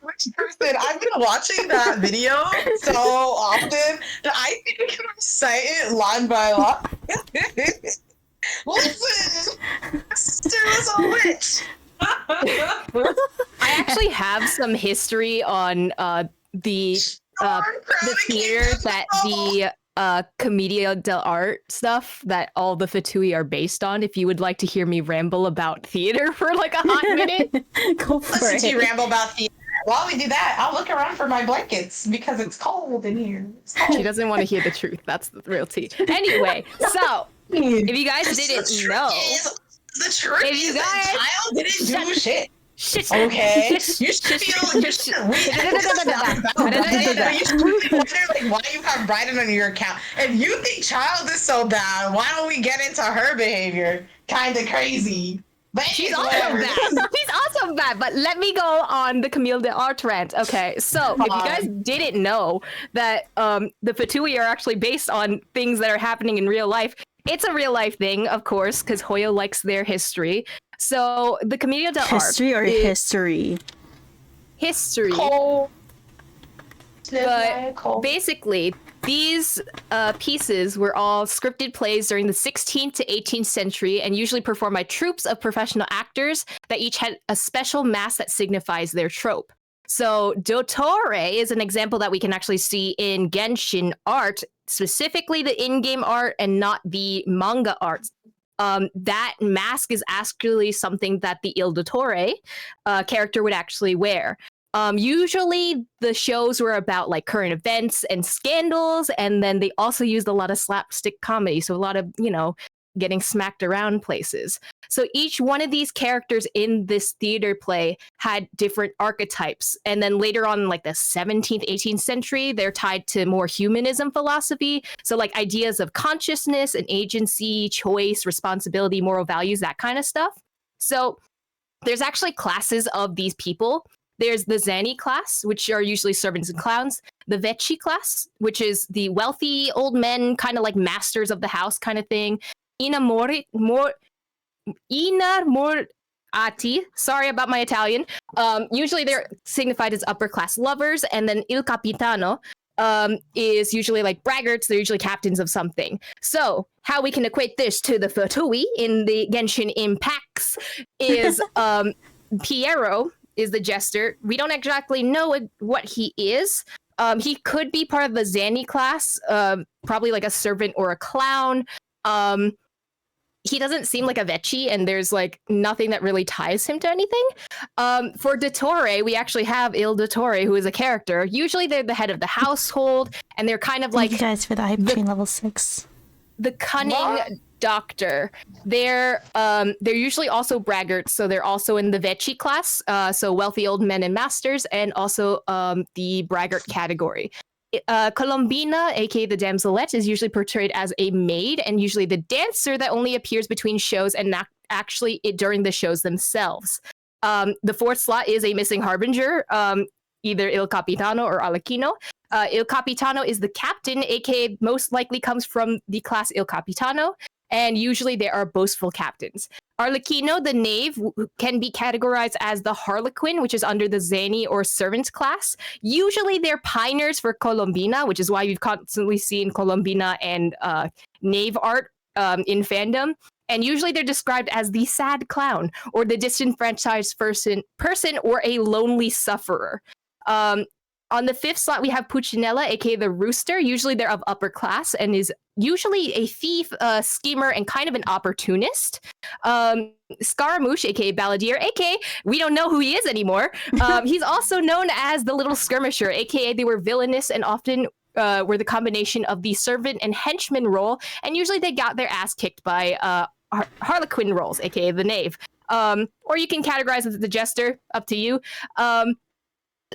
which person Listen, I've been watching that video so often that I think we can recite it line by line. Listen, sister was a witch. I actually have some history on the theater that the Commedia dell'arte stuff that all the Fatui are based on. If you would like to hear me ramble about theater for like a hot minute, Go for Listen to you it. ramble about theater. While we do that, I'll look around for my blankets because it's cold in here. It's cold. she doesn't want to hear the truth. That's the real tea. Anyway, so if you guys didn't know, The truth If you is that guys- child didn't do shit. shit, Okay, you shit, should shit, feel. You shit, should shit. You should really wonder like why you have Bryden on your account. If you think child is so bad, why don't we get into her behavior? Kind of crazy. But She's anyways, also whatever. bad. She's also bad. But let me go on the Camille d'Art rant. Okay, so if you guys didn't know that the Fatui are actually based on things that are happening in real life, it's a real life thing, of course, because Hoyo likes their history. So the Camille d'Art History or is history? history. Cold. But Cold. basically, these pieces were all scripted plays during the 16th to 18th century and usually performed by troops of professional actors that each had a special mask that signifies their trope. So Dottore is an example that we can actually see in Genshin art, specifically the in-game art and not the manga art. That mask is actually something that the Il Dottore character would actually wear. Usually the shows were about like current events and scandals, and then they also used a lot of slapstick comedy, so a lot of, getting smacked around places. So each one of these characters in this theater play had different archetypes, and then later on, like the 17th, 18th century, they're tied to more humanism philosophy, so like ideas of consciousness and agency, choice, responsibility, moral values, that kind of stuff. So there's actually classes of these people. There's the Zani class, which are usually servants and clowns. The Vecchi class, which is the wealthy old men, kind of like masters of the house kind of thing. Inamorati, sorry about my Italian. Usually they're signified as upper class lovers. And then Il Capitano is usually like braggarts. They're usually captains of something. So how we can equate this to the Fatui in the Genshin Impacts is Piero is the jester. We don't exactly know what he is. He could be part of the Zani class, probably like a servant or a clown. He doesn't seem like a Vecchi, and there's like nothing that really ties him to anything. For Dottore, we actually have Il Dottore, who is a character. Usually they're the head of the household, and they're kind of Thank like you guys for the hype train level 6. the cunning doctor. They're usually also braggarts, so they're also in the Vecchi class, so wealthy old men and masters, and also the braggart category. Colombina, aka the damselette, is usually portrayed as a maid, and usually the dancer that only appears between shows and not actually during the shows themselves. The fourth slot is a missing harbinger, either Il Capitano or Arlecchino. Il Capitano is the captain, aka most likely comes from the class Il Capitano, and usually they are boastful captains. Arlecchino, the knave, can be categorized as the harlequin, which is under the Zani or servant class. Usually they're piners for Colombina, which is why you've constantly seen Colombina and knave art in fandom. And usually they're described as the sad clown or the disenfranchised person or a lonely sufferer. On the fifth slot, we have Puccinella, aka the rooster. Usually they're of upper class and is usually a thief, schemer, and kind of an opportunist. Scaramouche, aka Balladeer, aka we don't know who he is anymore. He's also known as the Little Skirmisher, aka they were villainous and often were the combination of the servant and henchman role, and usually they got their ass kicked by Harlequin roles, aka the knave. Or you can categorize as the jester, up to you.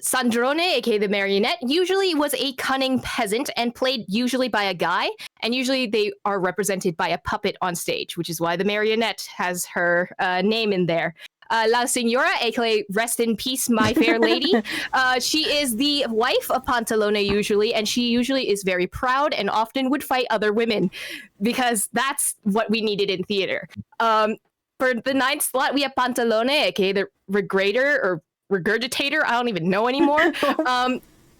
Sandrone, aka the marionette, usually was a cunning peasant and played usually by a guy, and usually they are represented by a puppet on stage, which is why the marionette has her name in there. La Signora, aka Rest in Peace, My Fair Lady. She is the wife of Pantalone usually, and she usually is very proud and often would fight other women because that's what we needed in theater. For the ninth slot, we have Pantalone, aka the Regrator or regurgitator. I don't even know anymore.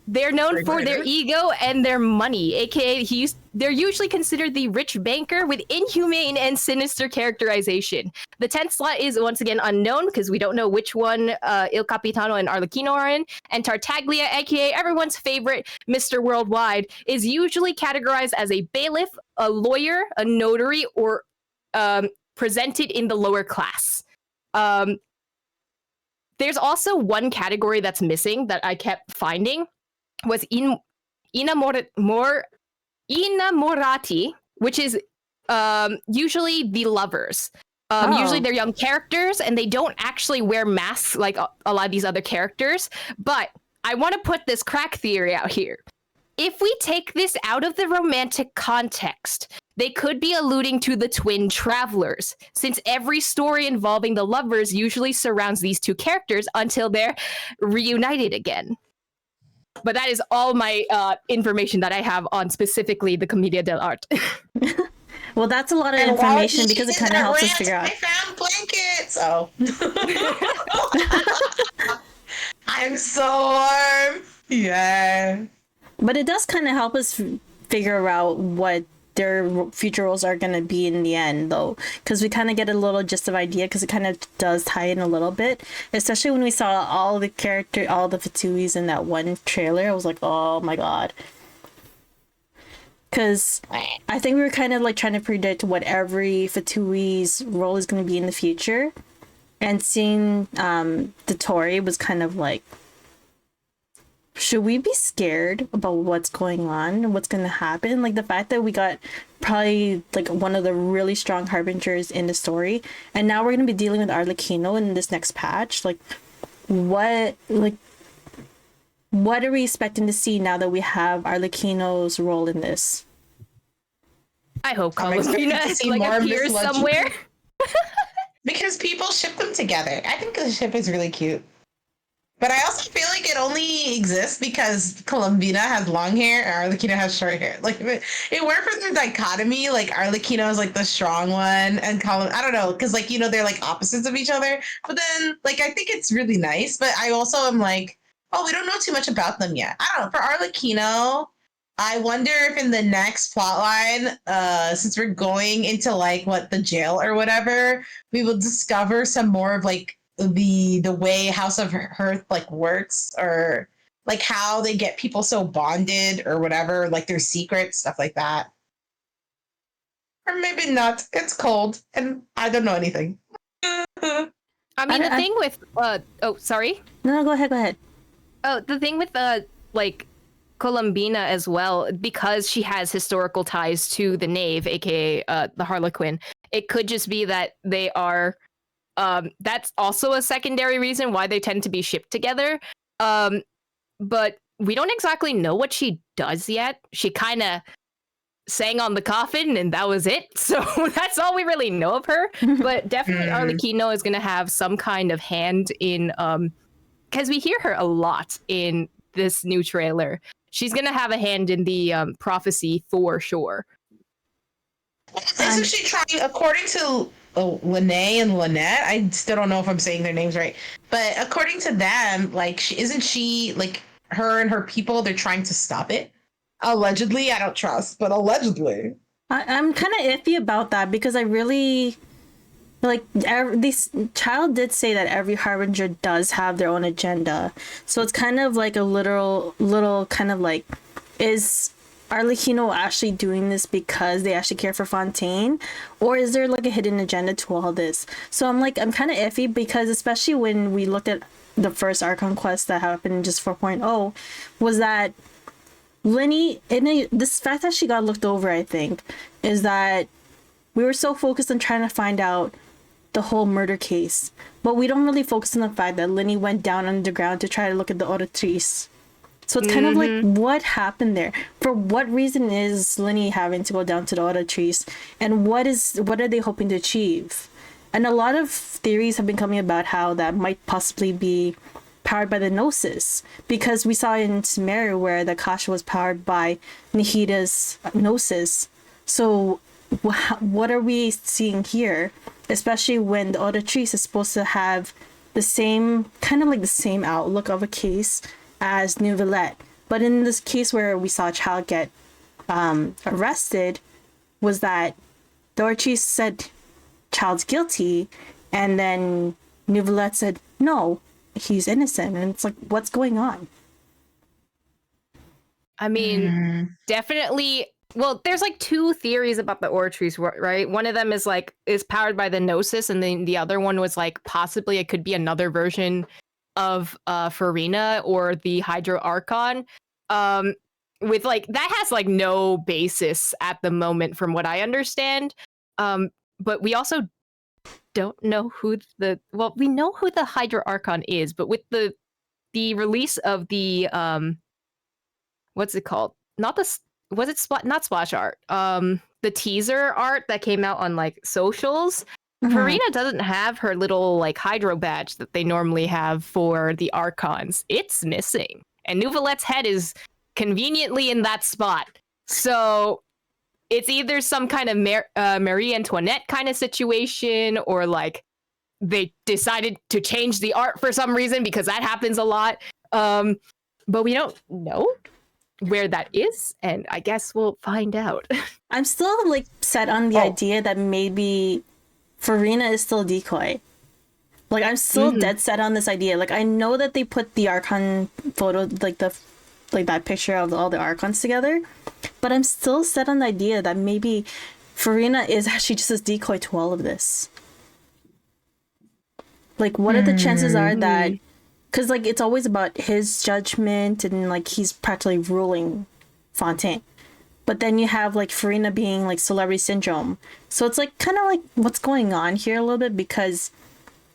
They're known for their ego and their money, aka they're usually considered the rich banker with inhumane and sinister characterization. The 10th slot is once again unknown because we don't know which one Il Capitano and Arlecchino are in. And Tartaglia, aka everyone's favorite Mr. Worldwide, is usually categorized as a bailiff, a lawyer, a notary, or presented in the lower class. There's also one category that's missing that I kept finding, was Innamorati, which is usually the lovers. Usually they're young characters and they don't actually wear masks like a lot of these other characters. But I want to put this crack theory out here. If we take this out of the romantic context, they could be alluding to the twin travelers, since every story involving the lovers usually surrounds these two characters until they're reunited again. But that is all my information that I have on specifically the Commedia dell'arte. Well, that's a lot of information because it kind of helps us figure out. I found blankets. Oh. I'm so warm. Yeah. But it does kind of help us figure out what their future roles are going to be in the end, though, because we kind of get a little gist of idea, because it kind of does tie in a little bit, especially when we saw all the Fatuis in that one trailer. I was like, oh my god. Because I think we were kind of like trying to predict what every Fatui's role is going to be in the future, and seeing the Tori was kind of like, should we be scared about what's going on and what's going to happen? Like the fact that we got probably like one of the really strong harbingers in the story, and now we're going to be dealing with Arlecchino in this next patch. Like what are we expecting to see now that we have Arlecchino's role in this? I hope Columbina like appears somewhere. Because people ship them together. I think the ship is really cute. But I also feel like it only exists because Columbina has long hair and Arlecchino has short hair. Like, if it weren't for the dichotomy, like, Arlecchino is, like, the strong one, and I don't know, because, like, you know, they're, like, opposites of each other. But then, like, I think it's really nice, but I also am like, oh, we don't know too much about them yet. I don't know. For Arlecchino, I wonder if in the next plotline, since we're going into, like, the jail or whatever, we will discover some more of, like, the way House of Hearth like works, or like how they get people so bonded or whatever, like their secrets, stuff like that. Or maybe not. It's cold and I don't know anything. I mean, the thing with oh, sorry. No, go ahead. Oh, the thing with like Columbina as well, because she has historical ties to the Knave, aka the Harlequin. It could just be that they are. That's also a secondary reason why they tend to be shipped together. But we don't exactly know what she does yet. She kind of sang on the coffin and that was it. So that's all we really know of her. But definitely Arlecchino is going to have some kind of hand in, because we hear her a lot in this new trailer. She's going to have a hand in the prophecy for sure. Isn't she trying, according to Lene and Lynette, I still don't know if I'm saying their names right, but according to them, like, isn't she, like, her and her people, they're trying to stop it? Allegedly. I don't trust, but allegedly. I'm kind of iffy about that, because I really, like, this child did say that every Harbinger does have their own agenda, so it's kind of like a little kind of like, is Arlecchino actually doing this because they actually care for Fontaine, or is there like a hidden agenda to all this? So I'm kind of iffy, because especially when we looked at the first Archon quest that happened in just 4.0, was that Linny, this fact that she got looked over, I think, is that we were so focused on trying to find out the whole murder case, but we don't really focus on the fact that Linny went down underground to try to look at the Auditrice. So it's kind of like, what happened there? For what reason is Linny having to go down to the Auditrice? And what are they hoping to achieve? And a lot of theories have been coming about how that might possibly be powered by the Gnosis. Because we saw in Sumeru where the Kasha was powered by Nihida's Gnosis. So what are we seeing here? Especially when the Auditrice is supposed to have the same kind of like the same outlook of a case as Nouvellette. But in this case where we saw a child get arrested, was that the Orchis said child's guilty, and then Nouvellette said no, he's innocent, and it's like, what's going on? I mean, definitely. Well, there's like two theories about the Orchis, right? One of them is powered by the Gnosis, and then the other one was like possibly it could be another version of Farina or the Hydro Archon. With like that has like no basis at the moment, from what I understand. But we also don't know who we know who the Hydro Archon is, but with the release of the what's it called? Not splash art. The teaser art that came out on like socials. Farina doesn't have her little like Hydro badge that they normally have for the Archons. It's missing, and Nouvellette's head is conveniently in that spot. So it's either some kind of Marie Antoinette kind of situation, or like they decided to change the art for some reason, because that happens a lot. But we don't know where that is, and I guess we'll find out. I'm still like set on the idea that maybe Farina is still a decoy. Like, I'm still dead set on this idea. Like, I know that they put the Archon photo, like that picture of all the Archons together, but I'm still set on the idea that maybe Farina is actually just a decoy to all of this. Like, what are the chances are that, because like it's always about his judgment and like he's practically ruling Fontaine, but then you have like Farina being like celebrity syndrome, so it's like kind of like what's going on here a little bit, because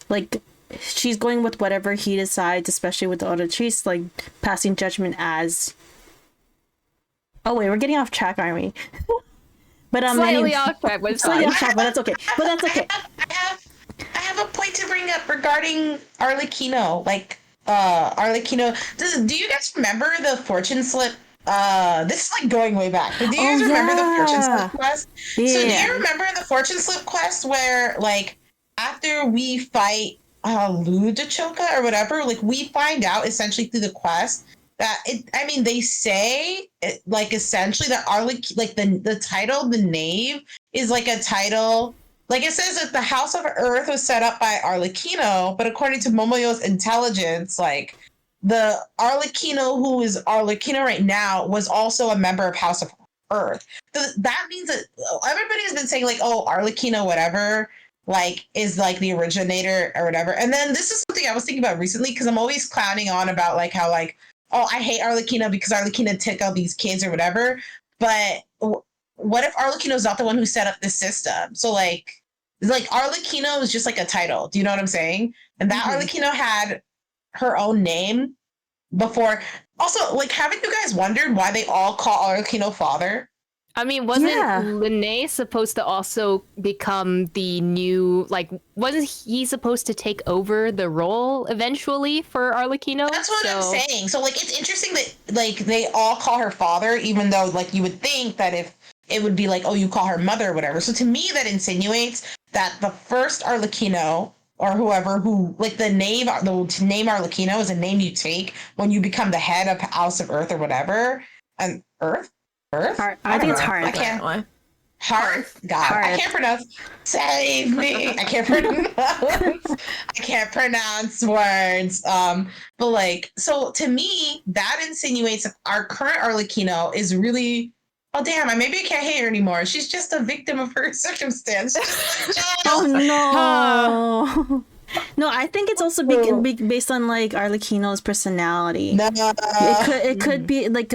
like she's going with whatever he decides, especially with the Auditrice, like passing judgment as. Oh wait, we're getting off track, aren't we? But slightly off track, but it's slightly off track, but that's okay. But that's okay. I have a point to bring up regarding Arlecchino. Like, Arlecchino. Do you guys remember the fortune slip? This is like going way back. But do you guys remember the fortune slip quest? Yeah. So do you remember the fortune slip quest where like after we fight Ludichoka or whatever, like we find out essentially through the quest that they say it, like essentially that like the title, the Knave, is like a title. Like it says that the House of Earth was set up by Arlecchino, but according to Momoyo's intelligence, like the Arlecchino who is Arlecchino right now was also a member of House of Earth. So that means that everybody's been saying like, oh, Arlecchino, whatever, like is like the originator or whatever. And then this is something I was thinking about recently, because I'm always clowning on about like how like, oh, I hate Arlecchino because Arlecchino took out these kids or whatever. But what if Arlecchino's not the one who set up this system? So like Arlecchino is just like a title. Do you know what I'm saying? And that Arlecchino had her own name before. Also, like, haven't you guys wondered why they all call Arlecchino father? I mean, wasn't Linné supposed to also become the new, like, wasn't he supposed to take over the role eventually for Arlecchino? That's what I'm saying. So, like, it's interesting that, like, they all call her father, even though, like, you would think that if it would be like, oh, you call her mother or whatever. So to me, that insinuates that the first Arlecchino, or whoever who, like, the name Arlecchino is a name you take when you become the head of House of Earth or whatever. And Earth? I think it's Hearth. Hearth. God, Hearth. I can't pronounce. Save me. I can't pronounce words. But like, so to me, that insinuates that our current Arlecchino is really. Oh damn! Maybe I can't hate her anymore. She's just a victim of her circumstance. Oh no! No, I think it's also based on like Arlecchino's personality. No. It could be like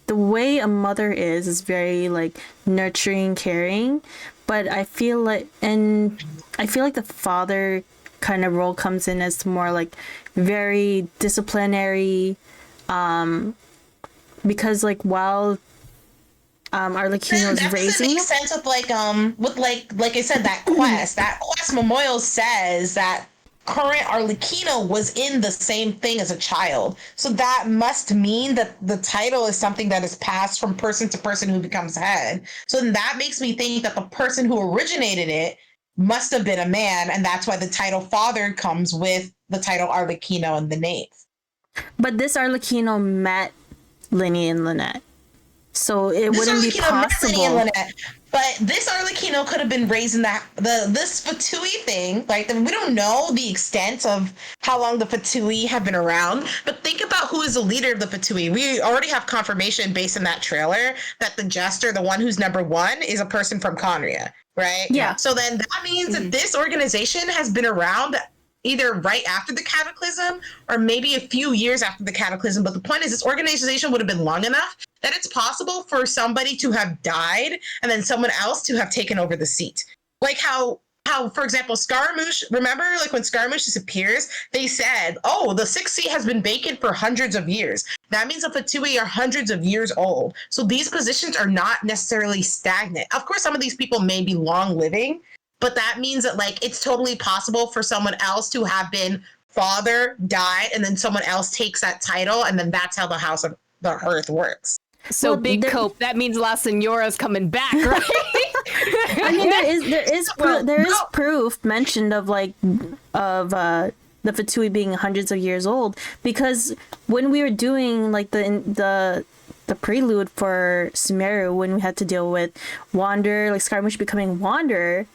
the way a mother is very like nurturing, caring, but I feel like the father kind of role comes in as more like very disciplinary, because like while Arlecchino is raising. That makes sense of like with like I said, that quest Momoyo says that current Arlecchino was in the same thing as a child, so that must mean that the title is something that is passed from person to person who becomes head. So then that makes me think that the person who originated it must have been a man, and that's why the title father comes with the title Arlecchino in the name. But this Arlecchino met Linny and Lynette. So it wouldn't be possible. But this Arlecchino could have been raised in this Fatui thing. Like, we don't know the extent of how long the Fatui have been around. But think about who is the leader of the Fatui. We already have confirmation based in that trailer that the Jester, the one who's number one, is a person from Conria, right? Yeah. So then that means that this organization has been around either right after the Cataclysm or maybe a few years after the Cataclysm. But the point is, this organization would have been long enough that it's possible for somebody to have died and then someone else to have taken over the seat. Like how for example, Scaramouche, remember, like when Scaramouche disappears, they said, oh, the 6th seat has been vacant for hundreds of years. That means the Fatui are hundreds of years old. So these positions are not necessarily stagnant. Of course, some of these people may be long living, but that means that, like, it's totally possible for someone else to have been father, died, and then someone else takes that title, and then that's how the House of the Earth works. So Well, Big Cope, that means La Senora's coming back, right? I mean, there is proof mentioned of the Fatui being hundreds of years old, because when we were doing like the prelude for Sumeru, when we had to deal with Wander, like Scaramouche becoming Wander,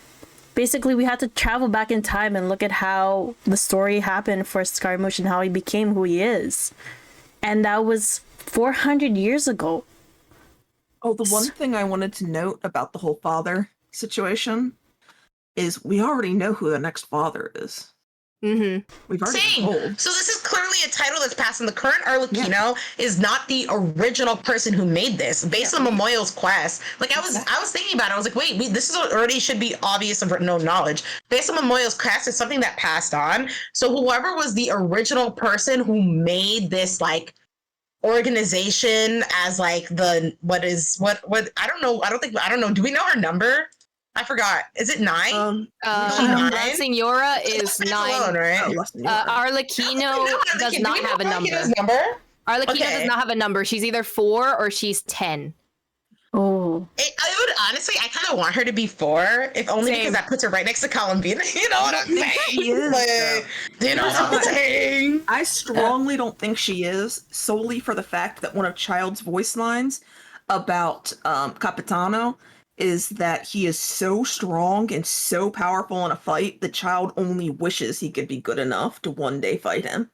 basically we had to travel back in time and look at how the story happened for Scaramouche and how he became who he is, and that was 400 years ago. Oh, the one thing I wanted to note about the whole father situation is we already know who the next father is. Mm-hmm. We've already been told. So this is clearly a title that's passed, and the current Arlecchino is not the original person who made this. Based on Momoyo's quest, like I was thinking about it, I was like, wait, this is already should be obvious of no knowledge. Based on Momoyo's quest, it's something that passed on. So whoever was the original person who made this, like, organization as like what I don't know. Do we know her number? I forgot. Is it 9? La Senora is 9. Alone, right? Arlecchino does not have a number. Arlecchino does not have a number. She's either 4 or she's 10. Oh. I would honestly, I kind of want her to be 4, if only because that puts her right next to Columbina. You know what I'm saying? She is, do you know what I'm saying? I strongly don't think she is, solely for the fact that one of Child's voice lines about Capitano is that he is so strong and so powerful in a fight that Child only wishes he could be good enough to one day fight him.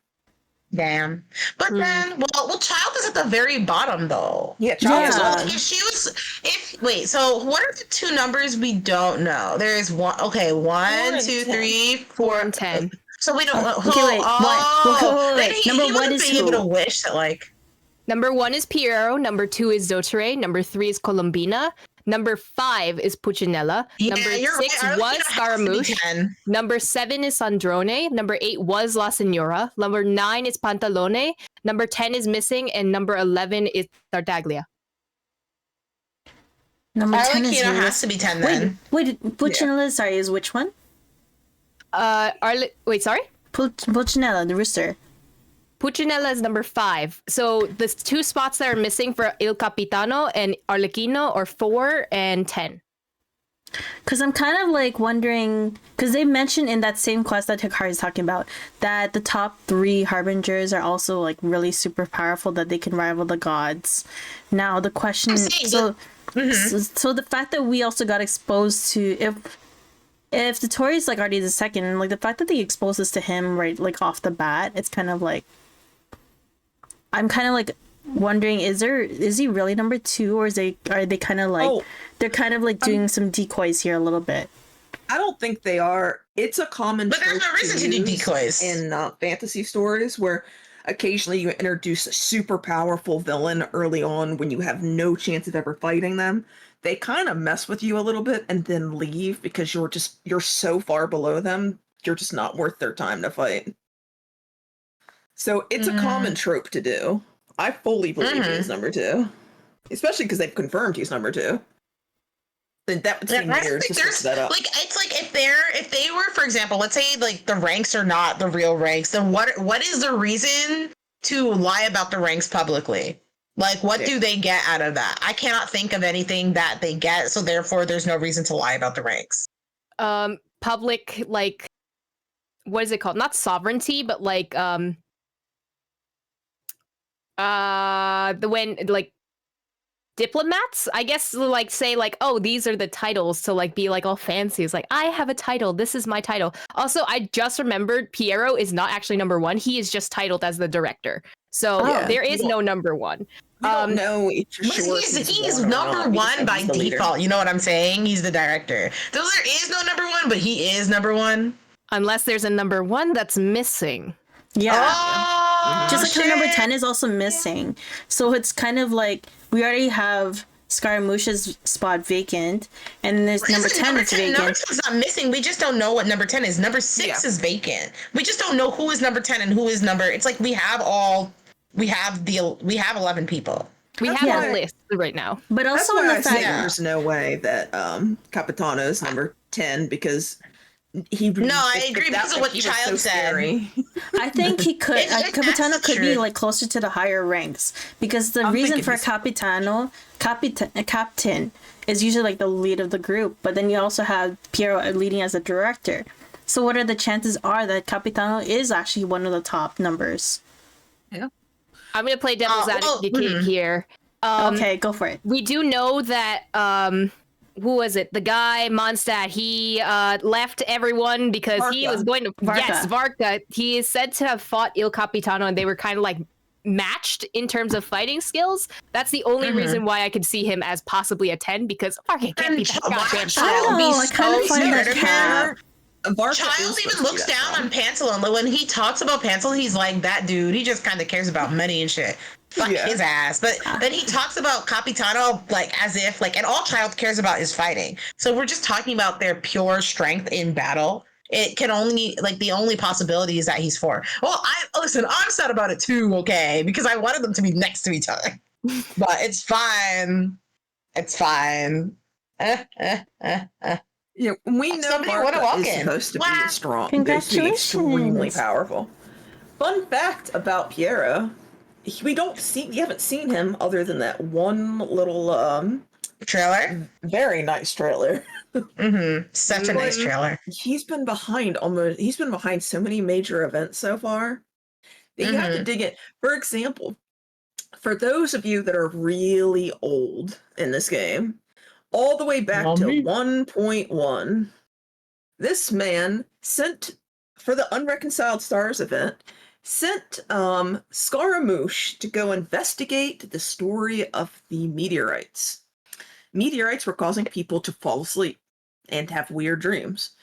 Damn. But then, well, Child is at the very bottom, though. Yeah, Child. Yeah. So what are the 2 numbers we don't know? There is 1, 2, 3, 4, and 10. So we don't. Wait. Number 1 is be able to wish that, like. Number 1 is Piero. Number 2 is Dottore. Number 3 is Colombina. Number 5 is Puccinella. Number 6 was Scaramouche. Number 7 is Sandrone. Number 8 was La Senora. Number 9 is Pantalone. Number 10 is Missing. And number 11 is Tartaglia. Number 10 has to be 10 then. Wait, Puccinella, sorry, is which one? Wait, sorry? Puccinella, the rooster. Puccinella is number 5. So the 2 spots that are missing for Il Capitano and Arlecchino are 4 and 10. Because I'm kind of like wondering, because they mentioned in that same quest that Hikari is talking about that the top 3 harbingers are also like really super powerful, that they can rival the gods. Now the question, so the fact that we also got exposed to, if the Tory is like already the second, like the fact that they exposed us to him right like off the bat, it's kind of like, I'm kind of like wondering, is he really number 2, or are they kind of like they're kind of like doing some decoys here a little bit? I don't think they are. It's a common but there's no reason to do decoys in fantasy stories where occasionally you introduce a super powerful villain early on when you have no chance of ever fighting them. They kind of mess with you a little bit and then leave because you're so far below them, you're just not worth their time to fight. So it's a common trope to do. I fully believe he's number 2. Especially because they've confirmed he's number 2. Then that would seem weird to switch that up. Like, it's like if they were, for example, let's say like the ranks are not the real ranks, then what is the reason to lie about the ranks publicly? Like, what do they get out of that? I cannot think of anything that they get, so therefore there's no reason to lie about the ranks. public, like, what is it called? Not sovereignty, but like when like diplomats, I guess, like say like, oh, these are the titles to like be like all fancy. It's like, I have a title, this is my title. Also, I just remembered Piero is not actually number one. He is just titled as the director. So there is no number one. We don't know for sure. He's number one by default. You know what I'm saying? He's the director. So there is no number one, but he is number one. Unless there's a number one that's missing. Yeah. Oh, just like how number 10 is also missing. So it's kind of like we already have Scaramouche's spot vacant, and there's number 10 is vacant. Number 10 is not missing. We just don't know what number 10 is. Number 6 is vacant. We just don't know who is number 10 and who is number. It's like we have 11 people. We have a list right now. But also on the fact there's no way that Capitano is number 10 because I agree because of what Child said. I think he could Capitano could be like closer to the higher ranks because the reason for Captain is usually like the lead of the group, but then you also have Piero leading as a director. So what are the chances are that Capitano is actually one of the top numbers? Yeah. I'm gonna play devil's advocate here. Okay, go for it. We do know that who was it? The guy Mondstadt. He left everyone because he was going to Varka. He is said to have fought Il Capitano, and they were kind of like matched in terms of fighting skills. That's the only reason why I could see him as possibly a 10 because Varka can't be that goddamn I don't know. I kind of find that cap. Child even looks down on Pantalone. Like when he talks about Pantalone, he's like, that dude, he just kind of cares about money and shit. Fuck his ass. But then he talks about Capitano like as if like, and all Child cares about is fighting. So we're just talking about their pure strength in battle. It can only like the only possibility is that he's 4. Well, I'm sad about it too, okay? Because I wanted them to be next to each other. But it's fine. It's fine. Yeah, we know Varka is supposed to be strong. Congratulations. Extremely powerful. Fun fact about Piero: we haven't seen him other than that one little trailer. Very nice trailer. Such a nice trailer. He's been behind so many major events so far that you have to dig it. For example, for those of you that are really old in this game, all the way back to 1.1, this man sent, for the Unreconciled Stars event, sent Scaramouche to go investigate the story of the meteorites. Meteorites were causing people to fall asleep and have weird dreams.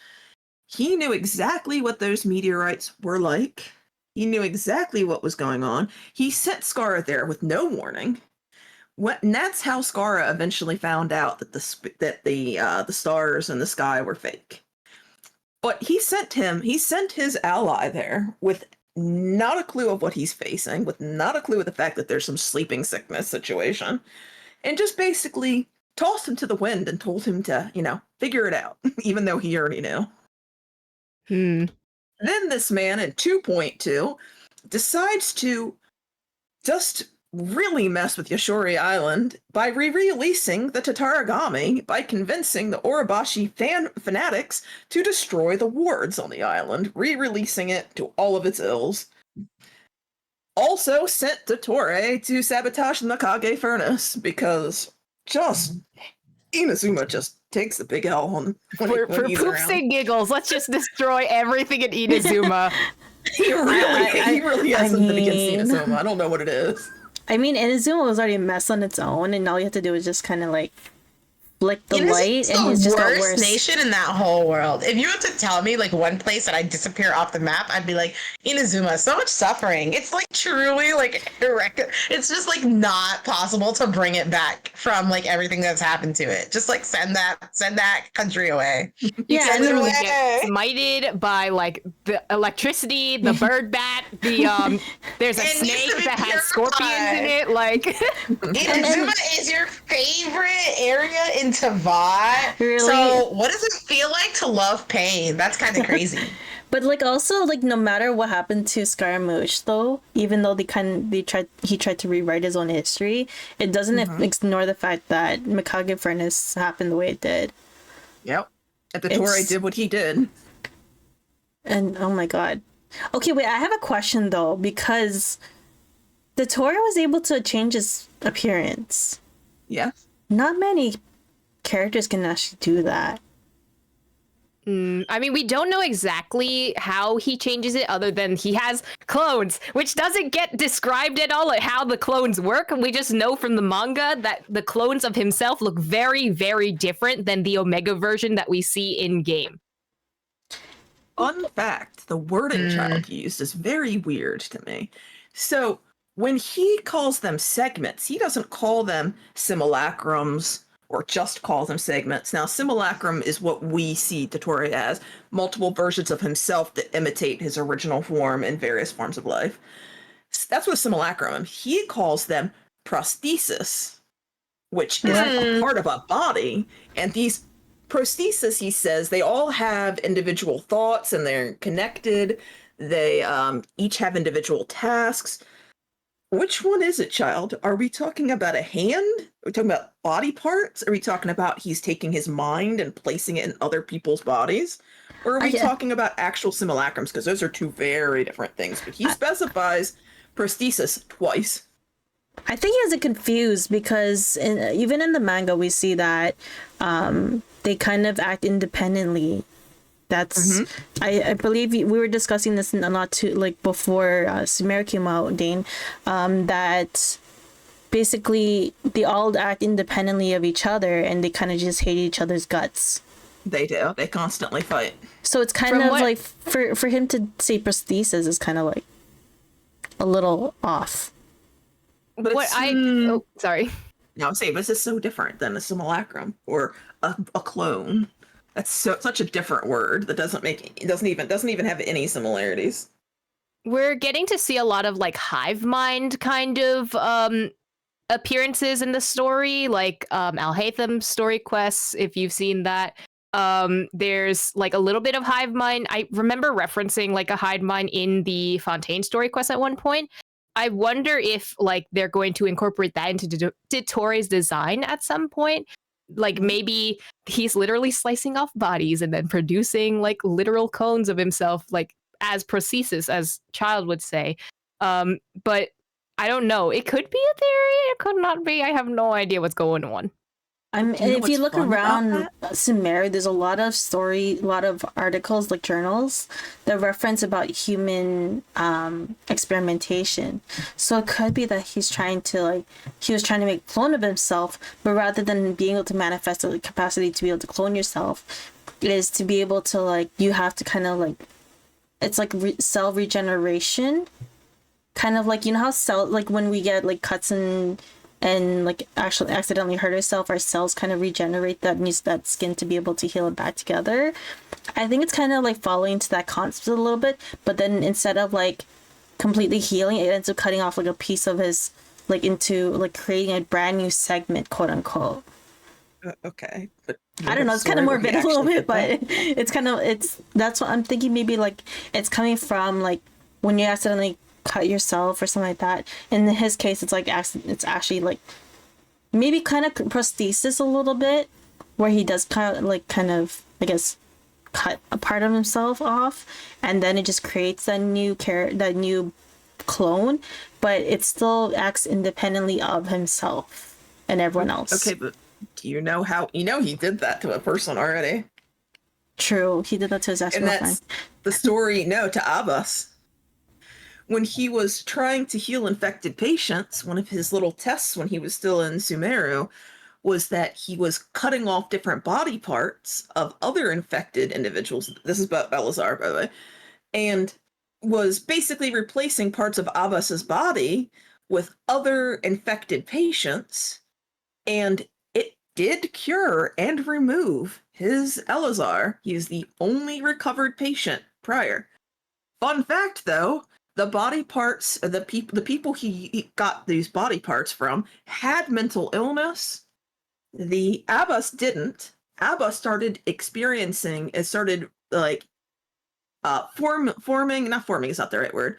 He knew exactly what those meteorites were like. He knew exactly what was going on. He sent Scara there with no warning. And that's how Scara eventually found out that the stars in the sky were fake. But he sent his ally there with not a clue of what he's facing, with not a clue of the fact that there's some sleeping sickness situation, and just basically tossed him to the wind and told him to, figure it out, even though he already knew. Then this man in 2.2 decides to just really mess with Yoshori Island by re-releasing the Tatarigami by convincing the Orobashi fanatics to destroy the wards on the island, re-releasing it to all of its ills. Also sent Dottore to sabotage the Nakage furnace because Inazuma just takes the big L on for poops and giggles. Let's just destroy everything in Inazuma. He really has something against Inazuma. I don't know what it is. I mean, Inazuma was already a mess on its own, and all you have to do is just kind of like flick the light, and he's just got worse. Nation in that whole world. If you were to tell me like one place that I'd disappear off the map, I'd be like, Inazuma, so much suffering. It's like truly like it's just like not possible to bring it back from like everything that's happened to it. Just like send that country away. Yeah, and then we get smited by like the electricity, the bird bat, there's a snake that has scorpions in it. Like Inazuma is your favorite area in Tavad. Really? So what does it feel like to love pain? That's kind of crazy. But like also like no matter what happened to Scaramouche though, even though he tried to rewrite his own history, it doesn't ignore the fact that Mikage Furnace happened the way it did. Yep. And Dottore did what he did. And oh my god. Okay, wait, I have a question though, because Dottore was able to change his appearance. Yeah. Not many characters can actually do that. I mean, we don't know exactly how he changes it other than he has clones, which doesn't get described at all, like how the clones work. We just know from the manga that the clones of himself look very, very different than the Omega version that we see in-game. Fun fact, the wording Child used is very weird to me. So when he calls them segments, he doesn't call them simulacrums or just calls them segments. Now, simulacrum is what we see Dottore as, multiple versions of himself that imitate his original form in various forms of life. That's what simulacrum. He calls them prosthesis, which is a part of a body. And these prosthesis, he says, they all have individual thoughts and they're connected. They each have individual tasks. Which one is it, Child? Are we talking about a hand? Are we talking about body parts? Are we talking about he's taking his mind and placing it in other people's bodies? Or are we talking about actual simulacrums? Because those are two very different things. But he specifies prosthesis twice. I think he has it confused because even in the manga we see that they kind of act independently. That's I believe we were discussing this not too like before Sumeru came out, Dane, that basically they all act independently of each other and they kind of just hate each other's guts. They do. They constantly fight. So it's kind of like for him to say prosthesis is kind of like a little off. But sorry. No, I'm saying, but this is so different than a simulacrum or a clone. That's such a different word that doesn't even have any similarities. We're getting to see a lot of like hive mind kind of appearances in the story, like Alhaitham's story quests, if you've seen that. There's like a little bit of hive mind. I remember referencing like a hive mind in the Fontaine story quest at one point. I wonder if like they're going to incorporate that into Dottore's design at some point. Like maybe he's literally slicing off bodies and then producing like literal clones of himself, like as prosthesis, as Child would say. But I don't know. It could be a theory. It could not be. I have no idea what's going on. If you look around Sumeru, there's a lot of articles, like journals, that reference about human experimentation. So it could be that he was trying to make a clone of himself, but rather than being able to manifest the capacity to be able to clone yourself, is to be able to like, you have to kind of like, it's like cell regeneration, kind of like, you know how like when we get like cuts and like actually accidentally hurt ourselves, our cells kind of regenerate that, needs that skin to be able to heal it back together. I think it's kind of like following to that concept a little bit, but then instead of like completely healing, it ends up cutting off like a piece of his, like into like creating a brand new segment, quote unquote. Okay, but I don't know, it's kind of morbid a little bit, but that's what I'm thinking. Maybe like it's coming from like when you accidentally cut yourself or something like that. In his case, it's like it's actually like maybe kind of prosthesis a little bit, where he does kind of I guess cut a part of himself off, and then it just creates that new clone, but it still acts independently of himself and everyone else. Okay, but do you know how he did that to a person already? True, he did that to his ex-girlfriend. And that's the story. No, to Abbas. When he was trying to heal infected patients, one of his little tests when he was still in Sumeru was that he was cutting off different body parts of other infected individuals. This is about Belisar, by the way, and was basically replacing parts of Abbas's body with other infected patients, and it did cure and remove his Elazar. He is the only recovered patient prior. Fun fact, though, the body parts, the people he got these body parts from had mental illness. The Abbas didn't. Abbas started experiencing, it started like forming, not forming is not the right word,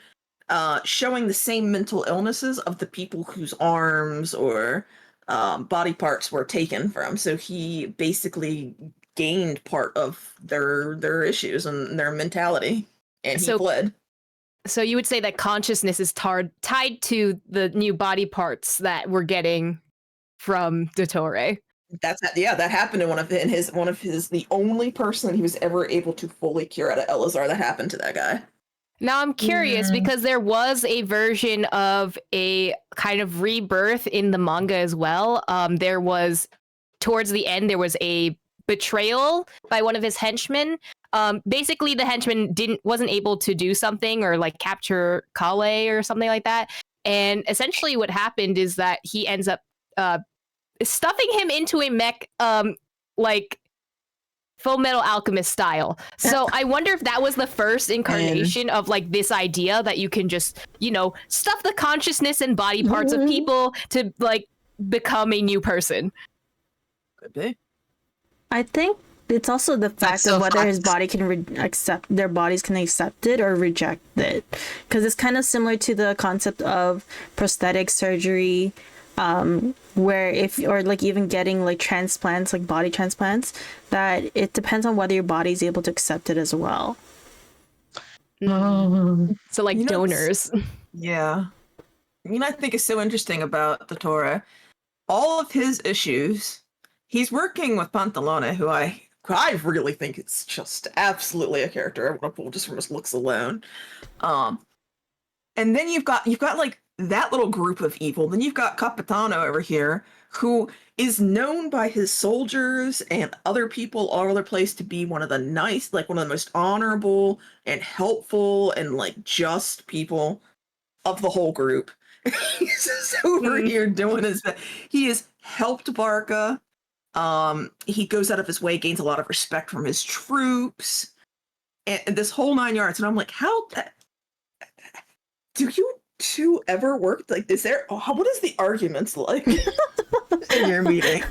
showing the same mental illnesses of the people whose arms or body parts were taken from. So he basically gained part of their issues and their mentality, and he fled. So you would say that consciousness is tied to the new body parts that we're getting from Dottore. That happened in one of his the only person he was ever able to fully cure out of Elazar. That happened to that guy. Now I'm curious because there was a version of a kind of rebirth in the manga as well. There was towards the end there was a betrayal by one of his henchmen. Basically the henchman wasn't able to do something or like capture Kale or something like that. And essentially what happened is that he ends up stuffing him into a mech like Full Metal Alchemist style. So I wonder if that was the first incarnation of like this idea that you can just, stuff the consciousness and body parts of people to like become a new person. Could be. I think it's also the fact of whether his body can their bodies can accept it or reject it. Because it's kind of similar to the concept of prosthetic surgery, where even getting like transplants, like body transplants, that it depends on whether your body's able to accept it as well. So like donors. Yeah. I think it's so interesting about Dottore. All of his issues, he's working with Pantalone, who I really think is just absolutely a character I want to pull just from his looks alone. And then you've got like that little group of evil. Then you've got Capitano over here, who is known by his soldiers and other people all over the place to be one of the most honorable and helpful and like just people of the whole group. He's just over here doing his best. He has helped Barca. He goes out of his way, gains a lot of respect from his troops, and this whole 9 yards. And I'm like, do you two ever work? Like, what is the arguments like in your meeting?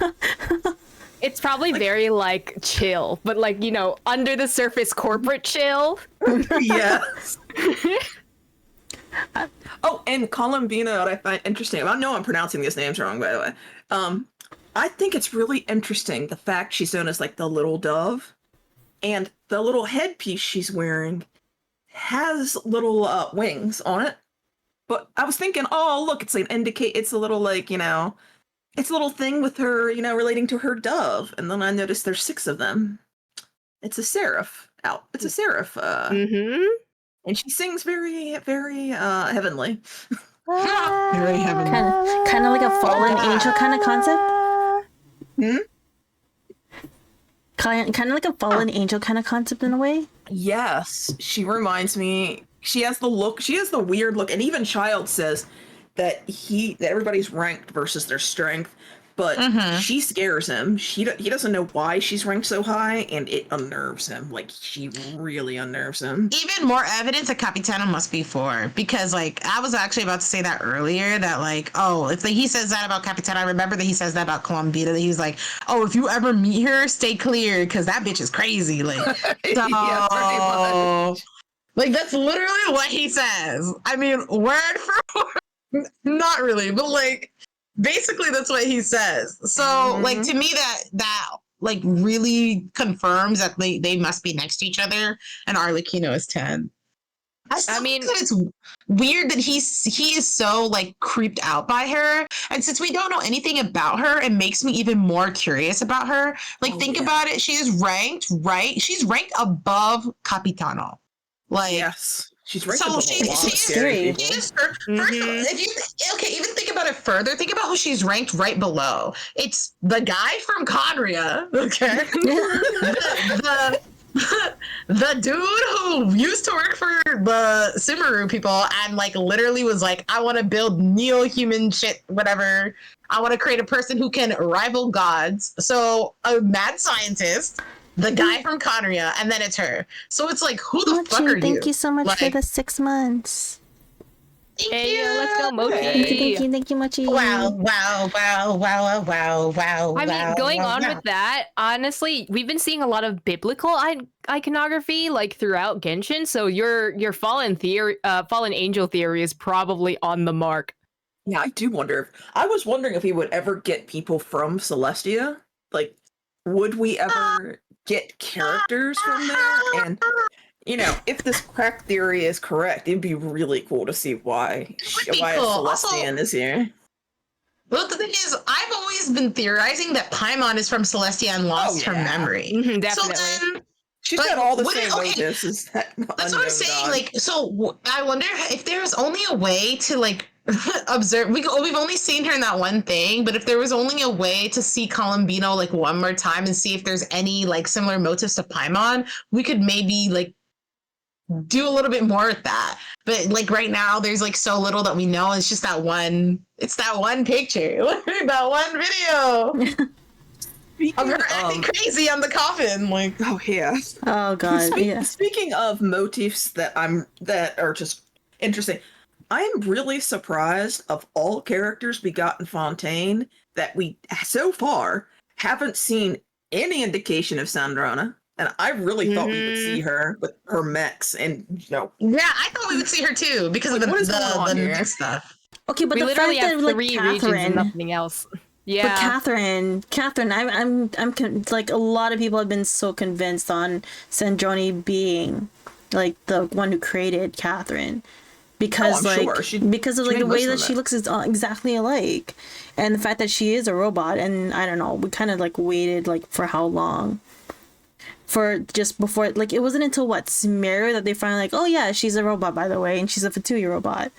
It's probably very like chill, but like, under the surface corporate chill. Yes. Oh, and Columbina, what I find interesting, I know I'm pronouncing these names wrong, by the way. I think it's really interesting the fact she's known as like the little dove, and the little headpiece she's wearing has little wings on it. But I was thinking, oh look, it's like it's a little like, it's a little thing with her, relating to her dove. And then I noticed there's 6 of them. It's a seraph. It's a seraph. And she sings very, very heavenly. Very heavenly. Kind of like a fallen angel kind of concept. Kind of like a fallen angel kind of concept in a way. Yes, she reminds me. She has the look. She has the weird look, and even Child says that everybody's ranked versus their strength. But she scares him. He doesn't know why she's ranked so high, and it unnerves him. Like, she really unnerves him. Even more evidence that Capitano must be 4. Because, like, I was actually about to say that earlier, that, like, if he says that about Capitano, I remember that he says that about Colombina, that he's like, if you ever meet her, stay clear, because that bitch is crazy. Like, Yeah, pretty much. Like, that's literally what he says. I mean, word for word. Not really, but, like, basically that's what he says. So like, to me, that like really confirms that they must be next to each other, and Arlecchino is 10. I mean, that it's weird that he is so like creeped out by her, and since we don't know anything about her, it makes me even more curious about her. Like, think about it. She is ranked, right? She's ranked above Capitano. Like, yes. She's right. So she's scary. First, even think about it further. Think about who she's ranked right below. It's the guy from Conria, okay? the dude who used to work for the Sumeru people and like literally was like, I want to build neo-human shit, whatever. I want to create a person who can rival gods. So a mad scientist. The guy from Conria, and then it's her. So it's like, who the fuck are you? Thank you so much for the 6 months. Hey, let's go, Mochi. Thank you, Mochi. Wow. I mean, going on with that, honestly, we've been seeing a lot of biblical iconography like throughout Genshin. So your fallen angel theory is probably on the mark. Yeah, I do wonder. I was wondering if he would ever get people from Celestia. Like, would we ever get characters from there. And you know, if this crack theory is correct, it'd be really cool to see why Would be cool. Celestian is here. Well, the thing is, I've always been theorizing that Paimon is from Celestia and lost her memory. Definitely. So then, She's got all the same motives as that that's what I'm saying. god. Like, so I wonder if there's only a way to like observe. We've only seen her in that one thing, but if there was only a way to see Columbino like one more time and see if there's any like similar motives to Paimon, we could maybe like do a little bit more with that. But like right now, there's like so little that we know. It's just that one. It's that one picture, that one video. Of her acting crazy on the coffin, like oh yeah. Oh god, yeah. Speaking of motifs that are just interesting, I am really surprised of all characters we got in Fontaine that we so far haven't seen any indication of Sandrona. And I really thought we would see her with her mechs and yeah, I thought we would see her too because of the mech stuff. Okay, but we the literally fact have that 3 like regions and Catherine, nothing else. Yeah, but Catherine, I'm like a lot of people have been so convinced on Sandroni being like the one who created Catherine because because of like the way that she looks is exactly alike, and the fact that she is a robot, and I don't know, we kind of like waited like for how long. For just before, like it wasn't until Smear that they finally like, oh yeah, she's a robot by the way, and she's a Fatui robot.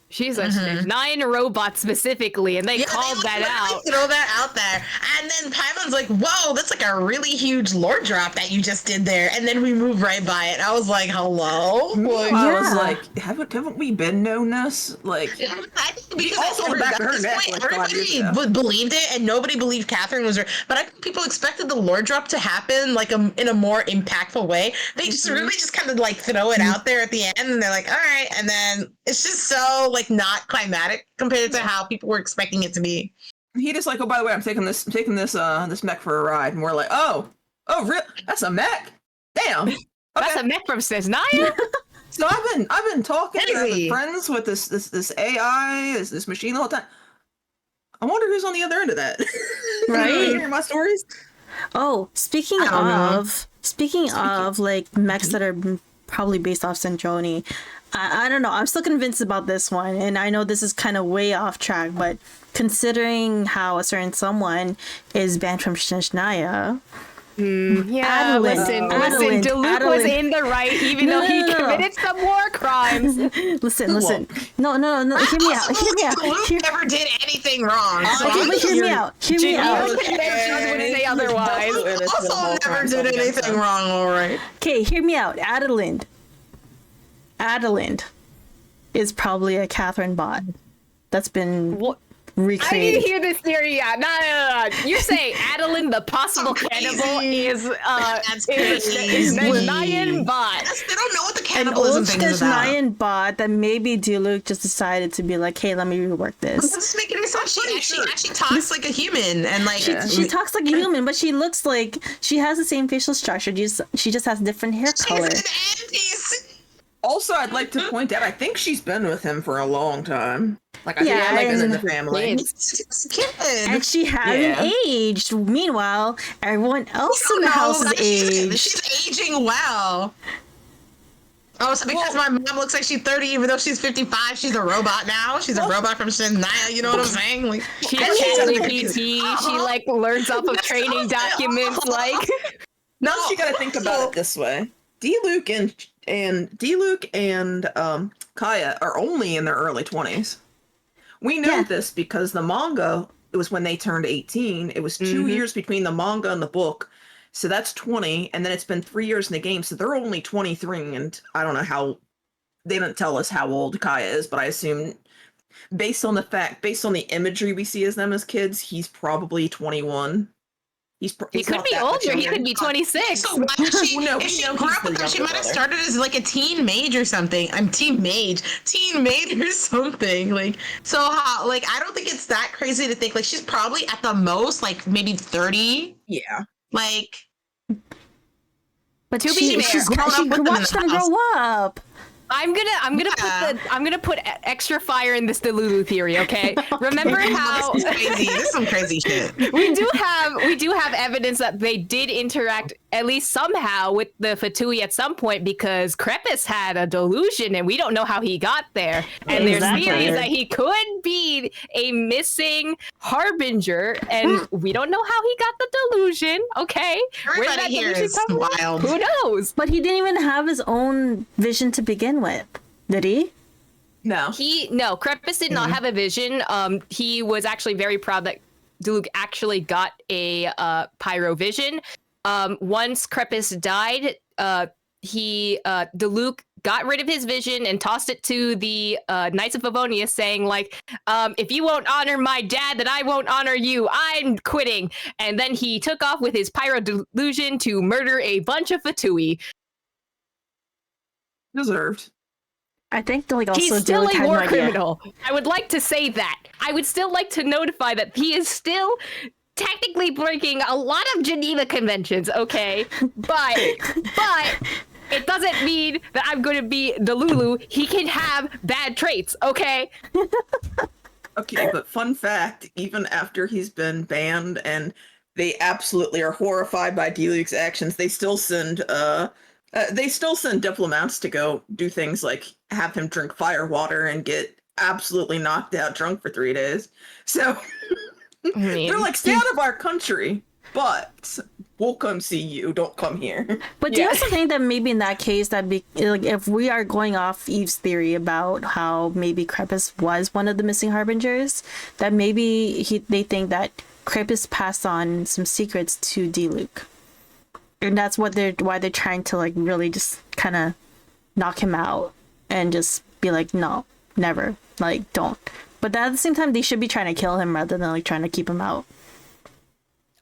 She's a Nine robot specifically, and they called that out. Throw that out there, and then Paimon's like, "Whoa, that's like a really huge lore drop that you just did there." And then we moved right by it. I was like, "Hello." I was like, "Haven't we been known this?" Like, I think because also at this point, everybody believed it, and nobody believed Catherine was. But I think people expected the lore drop to happen like in a more impactful way. They just really just kind of like throw it out there at the end, and they're like, "All right," and then it's just so like not climatic compared to how people were expecting it to be. He just like, oh, by the way, I'm taking this mech for a ride, and we're like, oh, that's a mech. Damn, okay. That's a mech from Snezhnaya. So I've been talking to friends with this AI, this machine the whole time. I wonder who's on the other end of that. Right? Hearing my stories. Oh, speaking of like mechs that are probably based off Sandroni. I don't know. I'm still convinced about this one, and I know this is kind of way off track, but considering how a certain someone is banned from Snezhnaya, yeah, listen, Diluc was in the right, even though he committed some war crimes. Listen. No. Hear me out. Diluc never did anything wrong. Hear me out. Would say otherwise. Also never did anything wrong. All right. Okay, hear me out. Adelind is probably a Catherine bot that's been recreated. I didn't hear this theory yet. No. You're saying Adelind, the possible cannibal, is Snezhnayan bot. They don't know what the cannibalism thing is about. Snezhnayan bot that maybe Diluc just decided to be like, hey, let me rework this. This doesn't make any sense. She actually talks like a human, and like she talks like a human, but she looks like she has the same facial structure. She just has different hair color. Also, I'd like to point out, I think she's been with him for a long time. Like, I think she's in the family. And she hasn't aged. Meanwhile, everyone else in the house is aged. She's aging well. Oh, so because my mom looks like she's 30, even though she's 55, she's a robot now. She's a robot from Snezhnaya. You know what I'm saying? Like, she's ChatGPT. She like learns off of training documents. Like, now you got to think about it this way: Diluc and Kaya are only in their early 20s. We know this because the manga, it was when they turned 18. It was 2 years between the manga and the book. So that's 20. And then it's been 3 years in the game. So they're only 23. And I don't know they didn't tell us how old Kaya is, but I assume based on the imagery we see as them as kids, he's probably 21. He could be older. He could be 26. So why would she? If she grew up with her, she might have started as like a teen mage or something. Teen mage or something. Like, so how? Like, I don't think it's that crazy to think like she's probably at the most like maybe 30. Yeah. Like, but to be fair, she watched them grow up. I'm gonna put extra fire in this Delulu theory, okay? Remember how this is crazy. This is some crazy shit. we do have evidence that they did interact at least somehow with the Fatui at some point, because Krepus had a delusion and we don't know how he got there. And there's theories that he could be a missing harbinger and we don't know how he got the delusion. Okay. Everybody here is wild. Who knows? But he didn't even have his own vision to begin with, did he? No. Krepus did not have a vision. He was actually very proud that Diluc actually got a pyro vision. Once Krepus died, Diluc got rid of his vision and tossed it to the Knights of Favonius, saying like, if you won't honor my dad, then I won't honor you. I'm quitting. And then he took off with his pyro delusion to murder a bunch of Fatui. Deserved. I think like also he's still Diluc a had war no idea. criminal. I would like to say that. I would still like to notify that he is still technically breaking a lot of Geneva conventions, okay? But it doesn't mean that I'm going to be Delulu. He can have bad traits, okay? Okay, but fun fact, even after he's been banned and they absolutely are horrified by Diluc's actions, they still send diplomats to go do things like have him drink fire water and get absolutely knocked out drunk for 3 days. So they're like, stay out of our country, but we'll come see you. Don't come here. But do you also think that maybe in that case, that like if we are going off Eve's theory about how maybe Krepus was one of the missing harbingers, that maybe they think that Krepus passed on some secrets to Diluc, and that's why they're trying to like really just kind of knock him out and just be like, no, never, like don't. But at the same time, they should be trying to kill him rather than like trying to keep him out.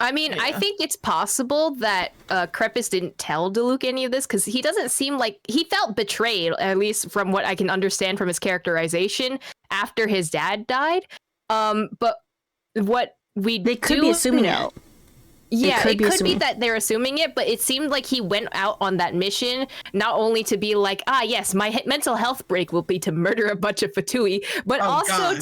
I mean, I think it's possible that Krepus didn't tell Diluc any of this because he doesn't seem like he felt betrayed, at least from what I can understand from his characterization after his dad died. But what they could be assuming it. Yeah, it could be that they're assuming it, but it seemed like he went out on that mission not only to be like, yes, my mental health break will be to murder a bunch of Fatui, but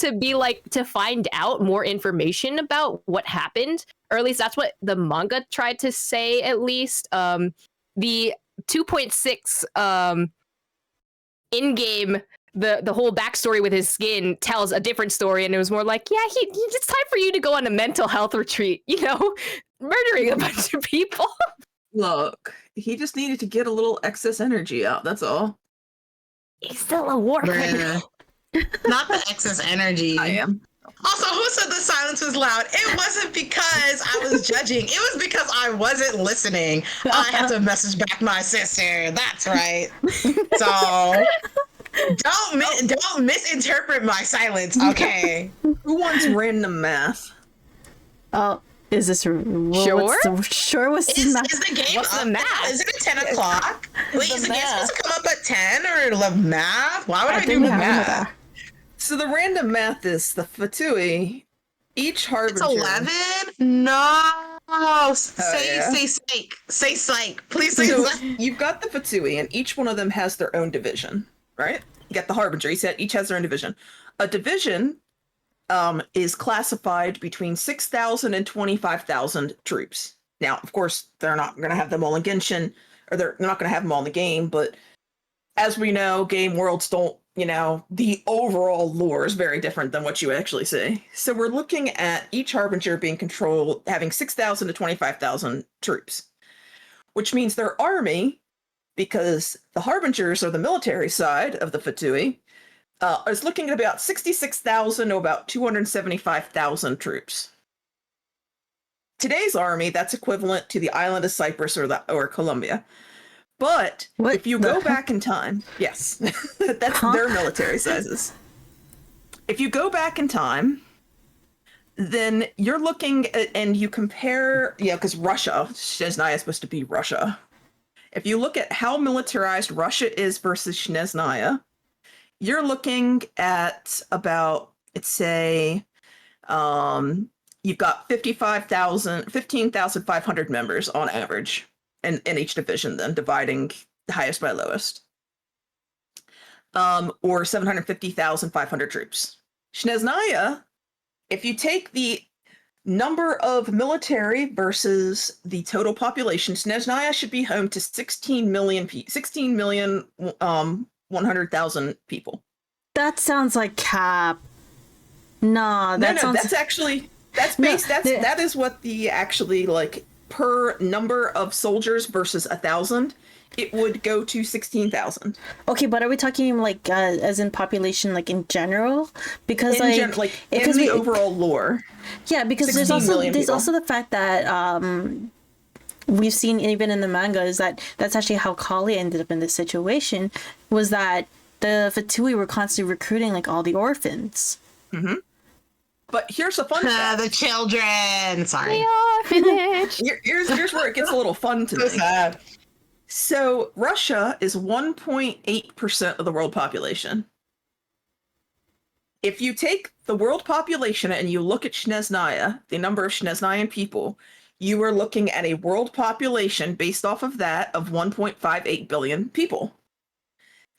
to be like, to find out more information about what happened, or at least that's what the manga tried to say, at least. The 2.6 in-game, the whole backstory with his skin tells a different story, and it was more like, it's time for you to go on a mental health retreat, murdering a bunch of people. Look, he just needed to get a little excess energy out, that's all. He's still a war criminal. Not the excess energy. I am. Also, who said the silence was loud? It wasn't because I was judging. It was because I wasn't listening. I have to message back my sister. That's right. So don't misinterpret my silence, okay? Who wants random math? Oh, is this sure? What's the game? What's the math? Is it at 10 o'clock? Wait, is the game supposed to come up at 10 or 11 math? Why would I do the math? So the random math is the Fatui, each harbinger. It's 11? No. Say psych. Please say psych. You've got the Fatui, and each one of them has their own division, right? You got the harbinger. He said each has their own division. A division is classified between 6,000 and 25,000 troops. Now, of course, they're not going to have them all in Genshin, or they're not going to have them all in the game, but as we know, game worlds don't, the overall lore is very different than what you actually see. So we're looking at each harbinger being controlled, having 6,000 to 25,000 troops, which means their army, because the harbingers are the military side of the Fatui, is looking at about 66,000 to about 275,000 troops. Today's army, that's equivalent to the island of Cyprus or Colombia. But if you go back in time, yes, that's their military sizes. If you go back in time, then you're looking at, and you compare, because Russia, Snezhnaya is supposed to be Russia. If you look at how militarized Russia is versus Snezhnaya, you're looking at about, let's say, you've got 15,500 members on average in each division, then dividing the highest by lowest. Or 750,500 troops. Snezhnaya, if you take the Number of military versus the total population. Snezhnaya should be home to 16 million 100,000 people. That sounds like cap. No, That's actually based. That is what the actually like per number of soldiers versus 1,000. It would go to 16,000. Okay, but are we talking like as in population, like in general? Because in the overall lore. Yeah, because there's also the fact that we've seen even in the manga is that's actually how Kali ended up in this situation, was that the Fatui were constantly recruiting like all the orphans. Mm-hmm. But here's a fun fact. The children. Sorry. The orphanage. Here's where it gets a little fun to me. Sad. So Russia is 1.8% of the world population. If you take the world population and you look at Snezhnaya, the number of Snezhnayan people, you are looking at a world population based off of that of 1.58 billion people.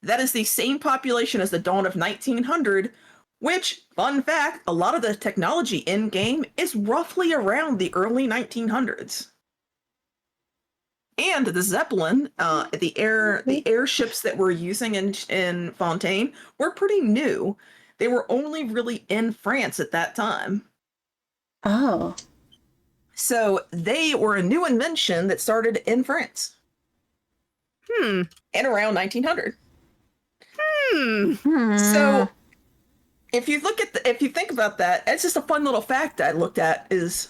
That is the same population as the dawn of 1900, which, fun fact, a lot of the technology in-game is roughly around the early 1900s. And the Zeppelin, the airships that we're using in Fontaine were pretty new. They were only really in France at that time. Oh. So they were a new invention that started in France. And around 1900. So if you think about that, it's just a fun little fact I looked at is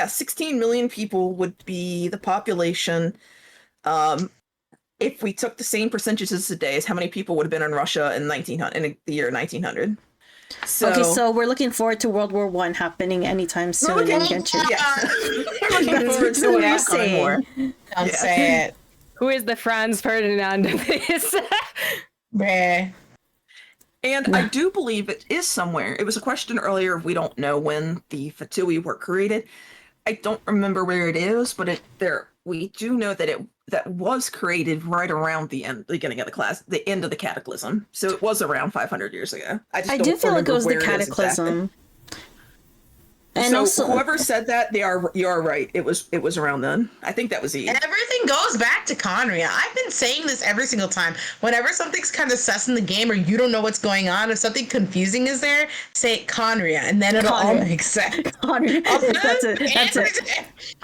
16 million people would be the population. If we took the same percentages today as how many people would have been in Russia in the year 1900. So we're looking forward to World War I happening anytime soon in Genshin. We're looking forward to it coming more. Don't say it. Who is the Franz Ferdinand of this? Bruh. And I do believe it is somewhere. It was a question earlier. We don't know when the Fatui were created. I don't remember where it is, but we do know that that was created right around the beginning of the end of the Cataclysm. So it was around 500 years ago. I do feel like it was the Cataclysm. And so also, whoever said that, you are right. It was around then. I think that was Eve. Everything goes back to Conria. I've been saying this every single time. Whenever something's kind of sus in the game or you don't know what's going on, if something confusing is there, say Conria, and then it'll all make sense. Conria. That's it.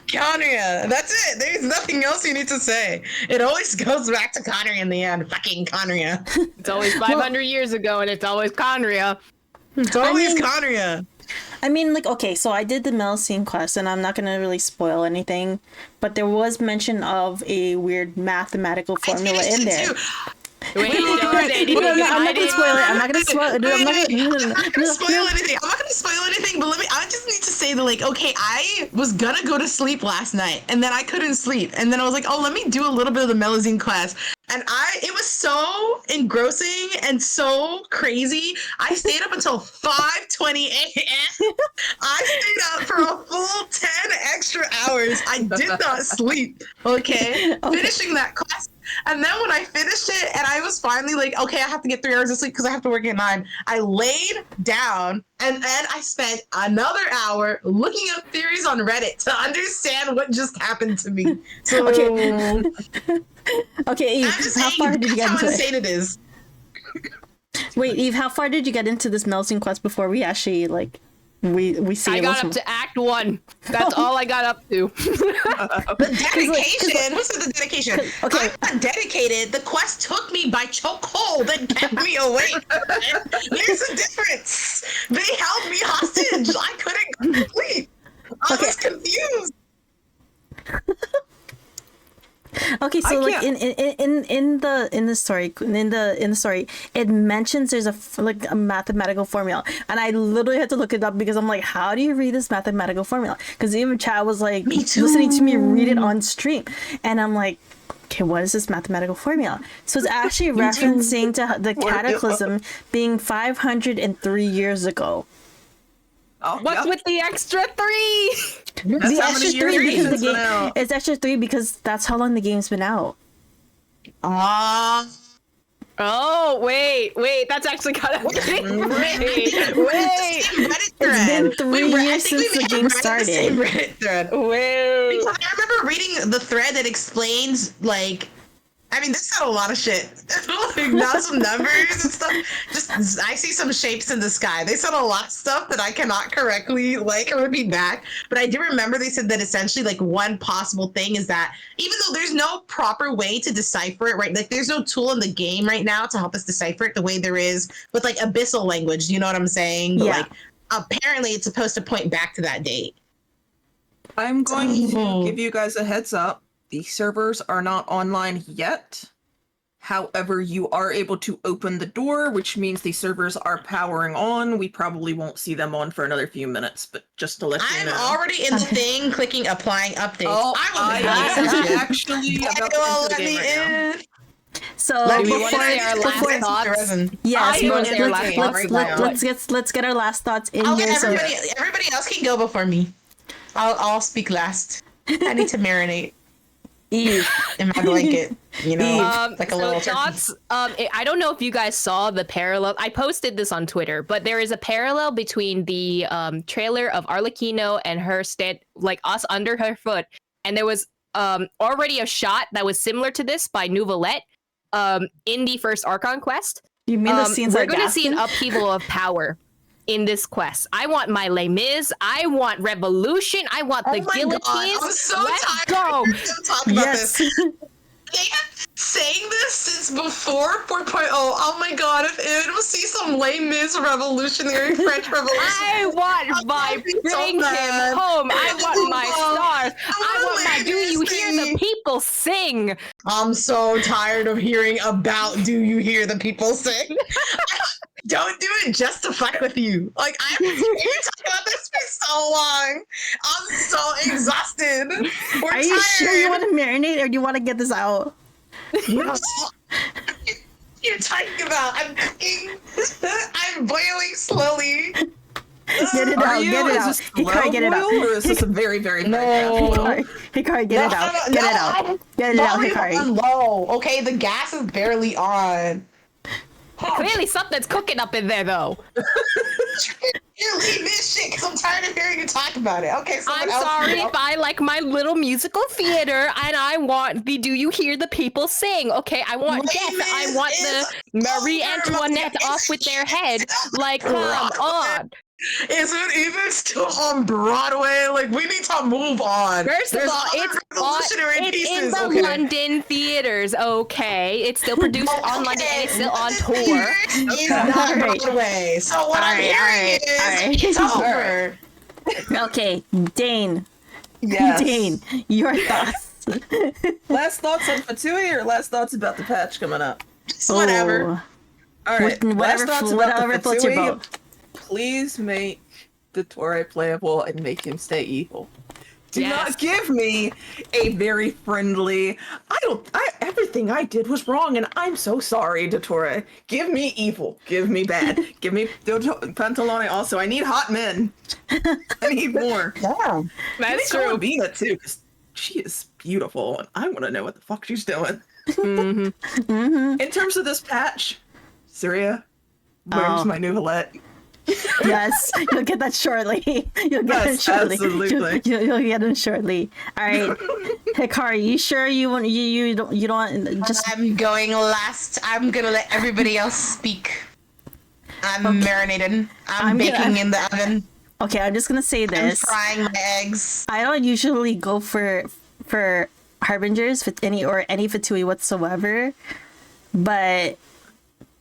Conria. That's it. There's nothing else you need to say. It always goes back to Conria in the end. Fucking Conria. It's always 500 years ago, and it's always Conria. It's always Conria. I mean, like, okay, so I did the Melusine quest, and I'm not going to really spoil anything, but there was mention of a weird mathematical formula in there. Wait, I'm not gonna spoil it. I'm not gonna spoil it. I'm not gonna spoil anything. I'm not gonna spoil anything, but I just need to say that, like, okay, I was gonna go to sleep last night, and then I couldn't sleep, and then I was like, oh, let me do a little bit of the Melusine class, and it was so engrossing and so crazy. I stayed up until 5:20 a.m. I stayed up for a full 10 extra hours. I did not sleep. Okay, finishing that class. And then when I finished it and I was finally like, okay, I have to get 3 hours of sleep because I have to work at 9, I laid down and then I spent another hour looking up theories on Reddit to understand what just happened to me. So, okay, Eve, how far did you get into it? How insane it is. Wait, Eve, how far did you get into this Melusine quest before we actually, like, we see I got up to Act 1. That's all I got up to. The dedication. What's the dedication? Okay. I got dedicated. The quest took me by chokehold and kept me awake. Here's the difference. They held me hostage. I couldn't sleep. I was confused. Okay, so like in the story, it mentions there's a mathematical formula, and I literally had to look it up because I'm like, how do you read this mathematical formula? Because even Chad was like listening to me read it on stream, and I'm like, okay, what is this mathematical formula? So it's actually referencing to the Cataclysm being 503 years ago. Oh, What's with the extra 3? That's how many years because the game, it's extra 3 because that's how long the game's been out. Oh, wait, that's actually kind of... Wait. It's been been 3 years since the game started. Same Reddit thread. Whoa. Because I remember reading the thread that explains, like, I mean, this said a lot of shit. Like, not some numbers and stuff. Just, I see some shapes in the sky. They said a lot of stuff that I cannot correctly, like, repeat back. But I do remember they said that essentially, like, one possible thing is that even though there's no proper way to decipher it, right? Like, there's no tool in the game right now to help us decipher it the way there is with, like, abyssal language. You know what I'm saying? But, like, apparently it's supposed to point back to that date. I'm going to give you guys a heads up. The servers are not online yet. However, you are able to open the door, which means the servers are powering on. We probably won't see them on for another few minutes, but just to let you know. I'm already in the thing, clicking applying updates. Oh, I am actually about to enter the game right now. So Do we want to say our last before thoughts? yes, I want to say our last thoughts. let's get our last thoughts in I'll here. let everybody else can go before me. I'll speak last. I need to marinate. Eve in my blanket, you know, like a little thoughts. I don't know if you guys saw the parallel. I posted this on Twitter, but there is a parallel between the trailer of Arlecchino and her like us under her foot, and there was already a shot that was similar to this by Nouvelette in the first Archon quest. You mean the scenes we're going to see an upheaval of power in this quest. I want my Les Mis. I want revolution. I want the guillotines. I'm so Let's tired go. to talk about this. They have been saying this since before 4.0. Oh my god, if it will see some Les Mis revolutionary French revolution. I want my bring him home. I want my stars. I want my do you hear the people sing? I'm so tired of hearing about do you hear the people sing. Don't do it just to fuck with you. Like, I've been talking about this for so long. I'm so exhausted. Are you sure you want to marinate or do you want to get this out? You're talking about. I'm cooking. I'm boiling slowly. Get it out. Get it out. Hikari, get it out. Or is this a very, very Hikari, get it out. Get it out. Get it out, Hikari. Low. Okay, the gas is barely on. Clearly something's cooking up in there, though. You leave this shit because I'm tired of hearing you talk about it. Okay, I'm sorry if I like my little musical theater and I want the do you hear the people sing? Okay, I want I want the Marie Antoinette off with their head. Like, come on. Is it even still on Broadway? Like, we need to move on. First of all, it's in the London theaters, okay? It's still produced on London and it's still on tour. It's not Broadway. So what I'm hearing is it's over. Okay, Dane. Yes. Dane, your thoughts. Last thoughts on Fatui or last thoughts about the patch coming up? Whatever. All right. Whatever floats your boat. Please make Dottore playable and make him stay evil. Do not give me a very friendly, everything I did was wrong and I'm so sorry, Dottore. Give me evil. Give me bad. Give me Pantalone also. I need hot men. I need more. Yeah. That's true. Bina too, because she is beautiful and I want to know what the fuck she's doing. In terms of this patch, Syria, where's my Nouvelette? Yes, you'll get that shortly. You'll get it shortly. Absolutely. You'll get it shortly. All right, Hikari, you sure you want you don't want just? I'm going last. I'm gonna let everybody else speak. I'm marinated. I'm baking in the oven. Okay, I'm just gonna say this. I'm frying my eggs. I don't usually go for harbingers with any Fatui whatsoever, but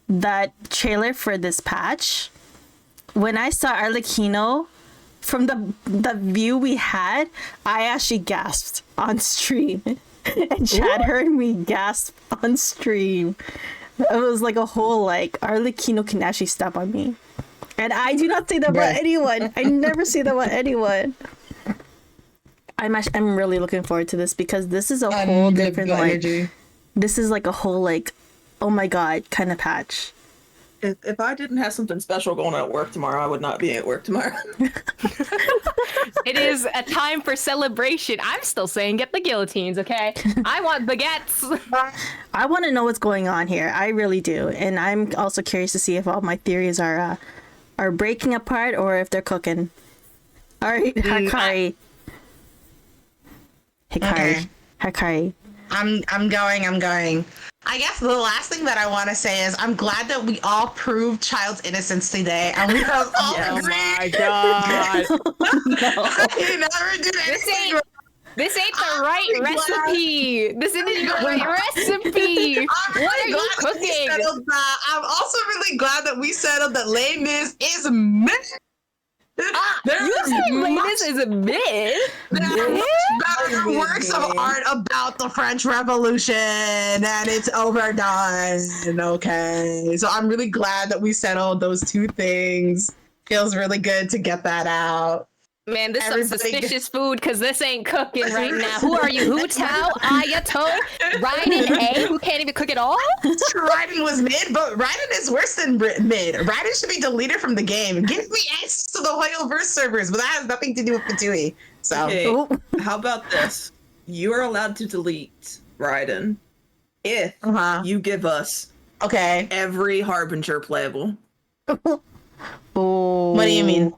that trailer for this patch. When I saw Arlecchino, from the view we had, I actually gasped on stream. And Chad heard me gasp on stream. It was like a whole, like, Arlecchino can actually step on me. And I do not say that about anyone. I never say that about anyone. I'm really looking forward to this because this is a whole different, like, this is like a whole, like, oh my god kind of patch. If I didn't have something special going on at work tomorrow, I would not be at work tomorrow. It is a time for celebration. I'm still saying get the guillotines, okay? I want baguettes. I want to know what's going on here. I really do. And I'm also curious to see if all my theories are breaking apart or if they're cooking. All right, Hikari. Okay. Hikari. I'm going. I guess the last thing that I want to say is I'm glad that we all proved child's innocence today, and we have all agreed. Oh my god. You never did anything. This ain't the right recipe. This isn't the right recipe. I'm really glad that we settled that. I'm also really glad that we settled that Les Mis is myth. You saying Les Mis is a myth? There are much better works of art about the French Revolution, and it's overdone. Okay, so I'm really glad that we settled those two things. Feels really good to get that out. Man, this is some suspicious food because this ain't cooking right now. Who are you? Hu Tao? Ayato? Raiden A? Who can't even cook at all? Raiden was mid, but Raiden is worse than mid. Raiden should be deleted from the game. Give me access to the Hoyoverse servers, but that has nothing to do with Fatui. So, okay, how about this? You are allowed to delete Raiden if you give us every Harbinger playable. Oh. What do you mean?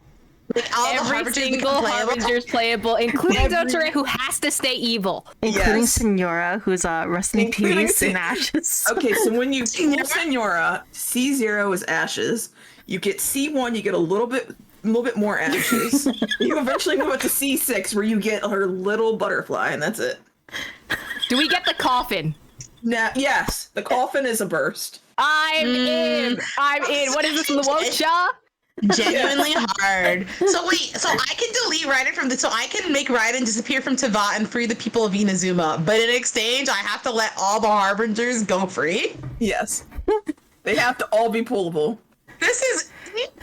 Like every single Harbinger's playable, including Dotore, who has to stay evil. Including Senora, who's rest in peace in ashes. Okay, so when you pull Senora, C0 is ashes. You get C1, you get a little bit more ashes. You eventually move up to C6, where you get her little butterfly, and that's it. Do we get the coffin? Now, yes, the coffin is a burst. I'm in. What is this, Luocha? Genuinely hard. So wait, so I can delete Raiden so I can make Raiden disappear from Teyvat and free the people of Inazuma, but in exchange I have to let all the Harbingers go free? Yes. They have to all be pullable. This is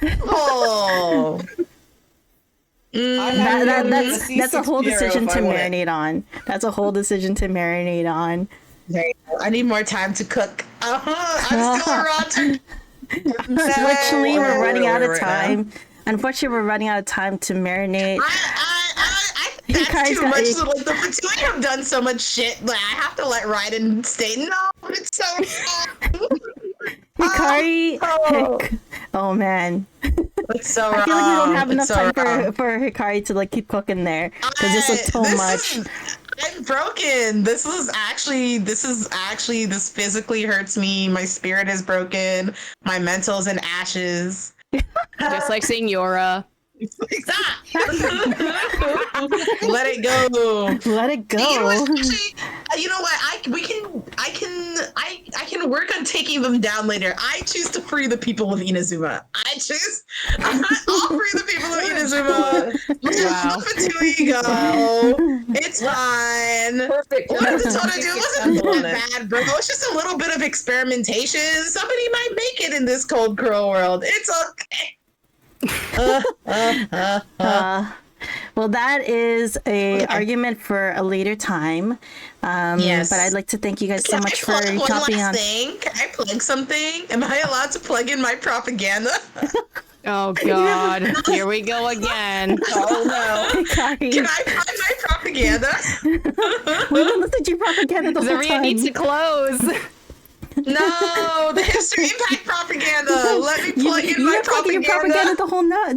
evil. That's a whole decision to marinate on. That's a whole decision to marinate on. I need more time to cook. I'm still around. Unfortunately, we're running out of time. Unfortunately, we're running out of time to marinate. I that's too much. So, like, the Fatui have done so much shit. Like, I have to let Raiden stay. No, it's so wrong. Hikari. Oh man. It's so wrong. I feel like we don't have enough time for Hikari to like keep cooking there because this is so much. I'm broken. This physically hurts me. My spirit is broken. My mental's in ashes. Just like Senora. Let it go. Let it go. You know what? I can work on taking them down later. I choose to free the people of Inazuma. I'll free the people of Inazuma. Wow. Fatui go. It's fine. Perfect. What did Totoro do? It wasn't that bad, bro. It's just a little bit of experimentation. Somebody might make it in this cold cruel world. It's okay. Well, that is a argument for a later time. Yes. But I'd like to thank you guys so much for chopping on. Can I plug something? Am I allowed to plug in my propaganda? Oh God! Here we go again. Oh no! Can I plug my propaganda? We looked at your propaganda the whole time. Needs to close. No, the Hipster Impact propaganda. Let me plug in my propaganda. Your propaganda the whole time.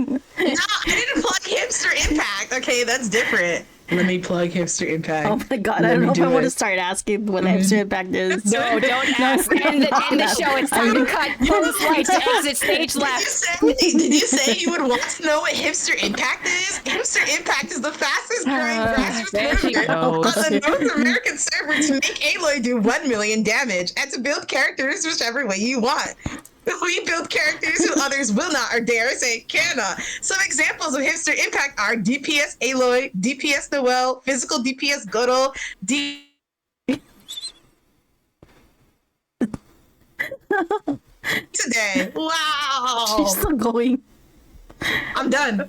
No, I didn't plug Hipster Impact. Okay, that's different. Let me plug Hipster Impact. Oh my God, I don't know if I want to start asking what Hipster Impact is. No, don't ask. End the show. It's time to cut. Close lights. Exit stage left. Did you say you would want to know what Hipster Impact is? Hipster Impact is the fastest growing grassroots movement on the North American server to make Aloy do 1 million damage and to build characters whichever way you want. We build characters who others will not, or dare say cannot. Some examples of Hipster Impact are DPS Aloy, DPS Noelle, Physical DPS Godol, today. Wow. She's still going. I'm done.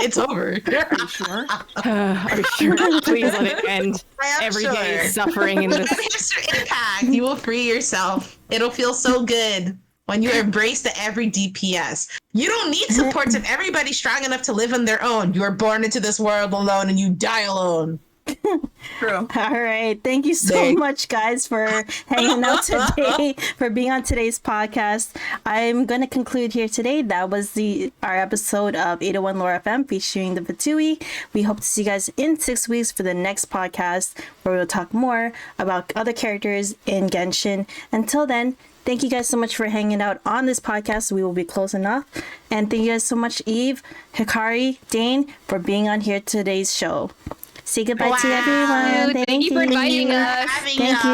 It's over. Are you sure? Are you sure? Please let it end. Every day is suffering in this. Hipster Impact. You will free yourself. It'll feel so good when you embrace the every DPS. You don't need supports if everybody's strong enough to live on their own. You are born into this world alone and you die alone. True. All right. Thank you so much, guys, for hanging out today, for being on today's podcast. I'm going to conclude here today. That was our episode of 801 Lore FM featuring the Fatui. We hope to see you guys in 6 weeks for the next podcast, where we'll talk more about other characters in Genshin. Until then, thank you guys so much for hanging out on this podcast. We will be closing off. And thank you guys so much, Eve, Hikari, Dane, for being on here today's show. Say goodbye to everyone. Thank you for inviting us. Thank you.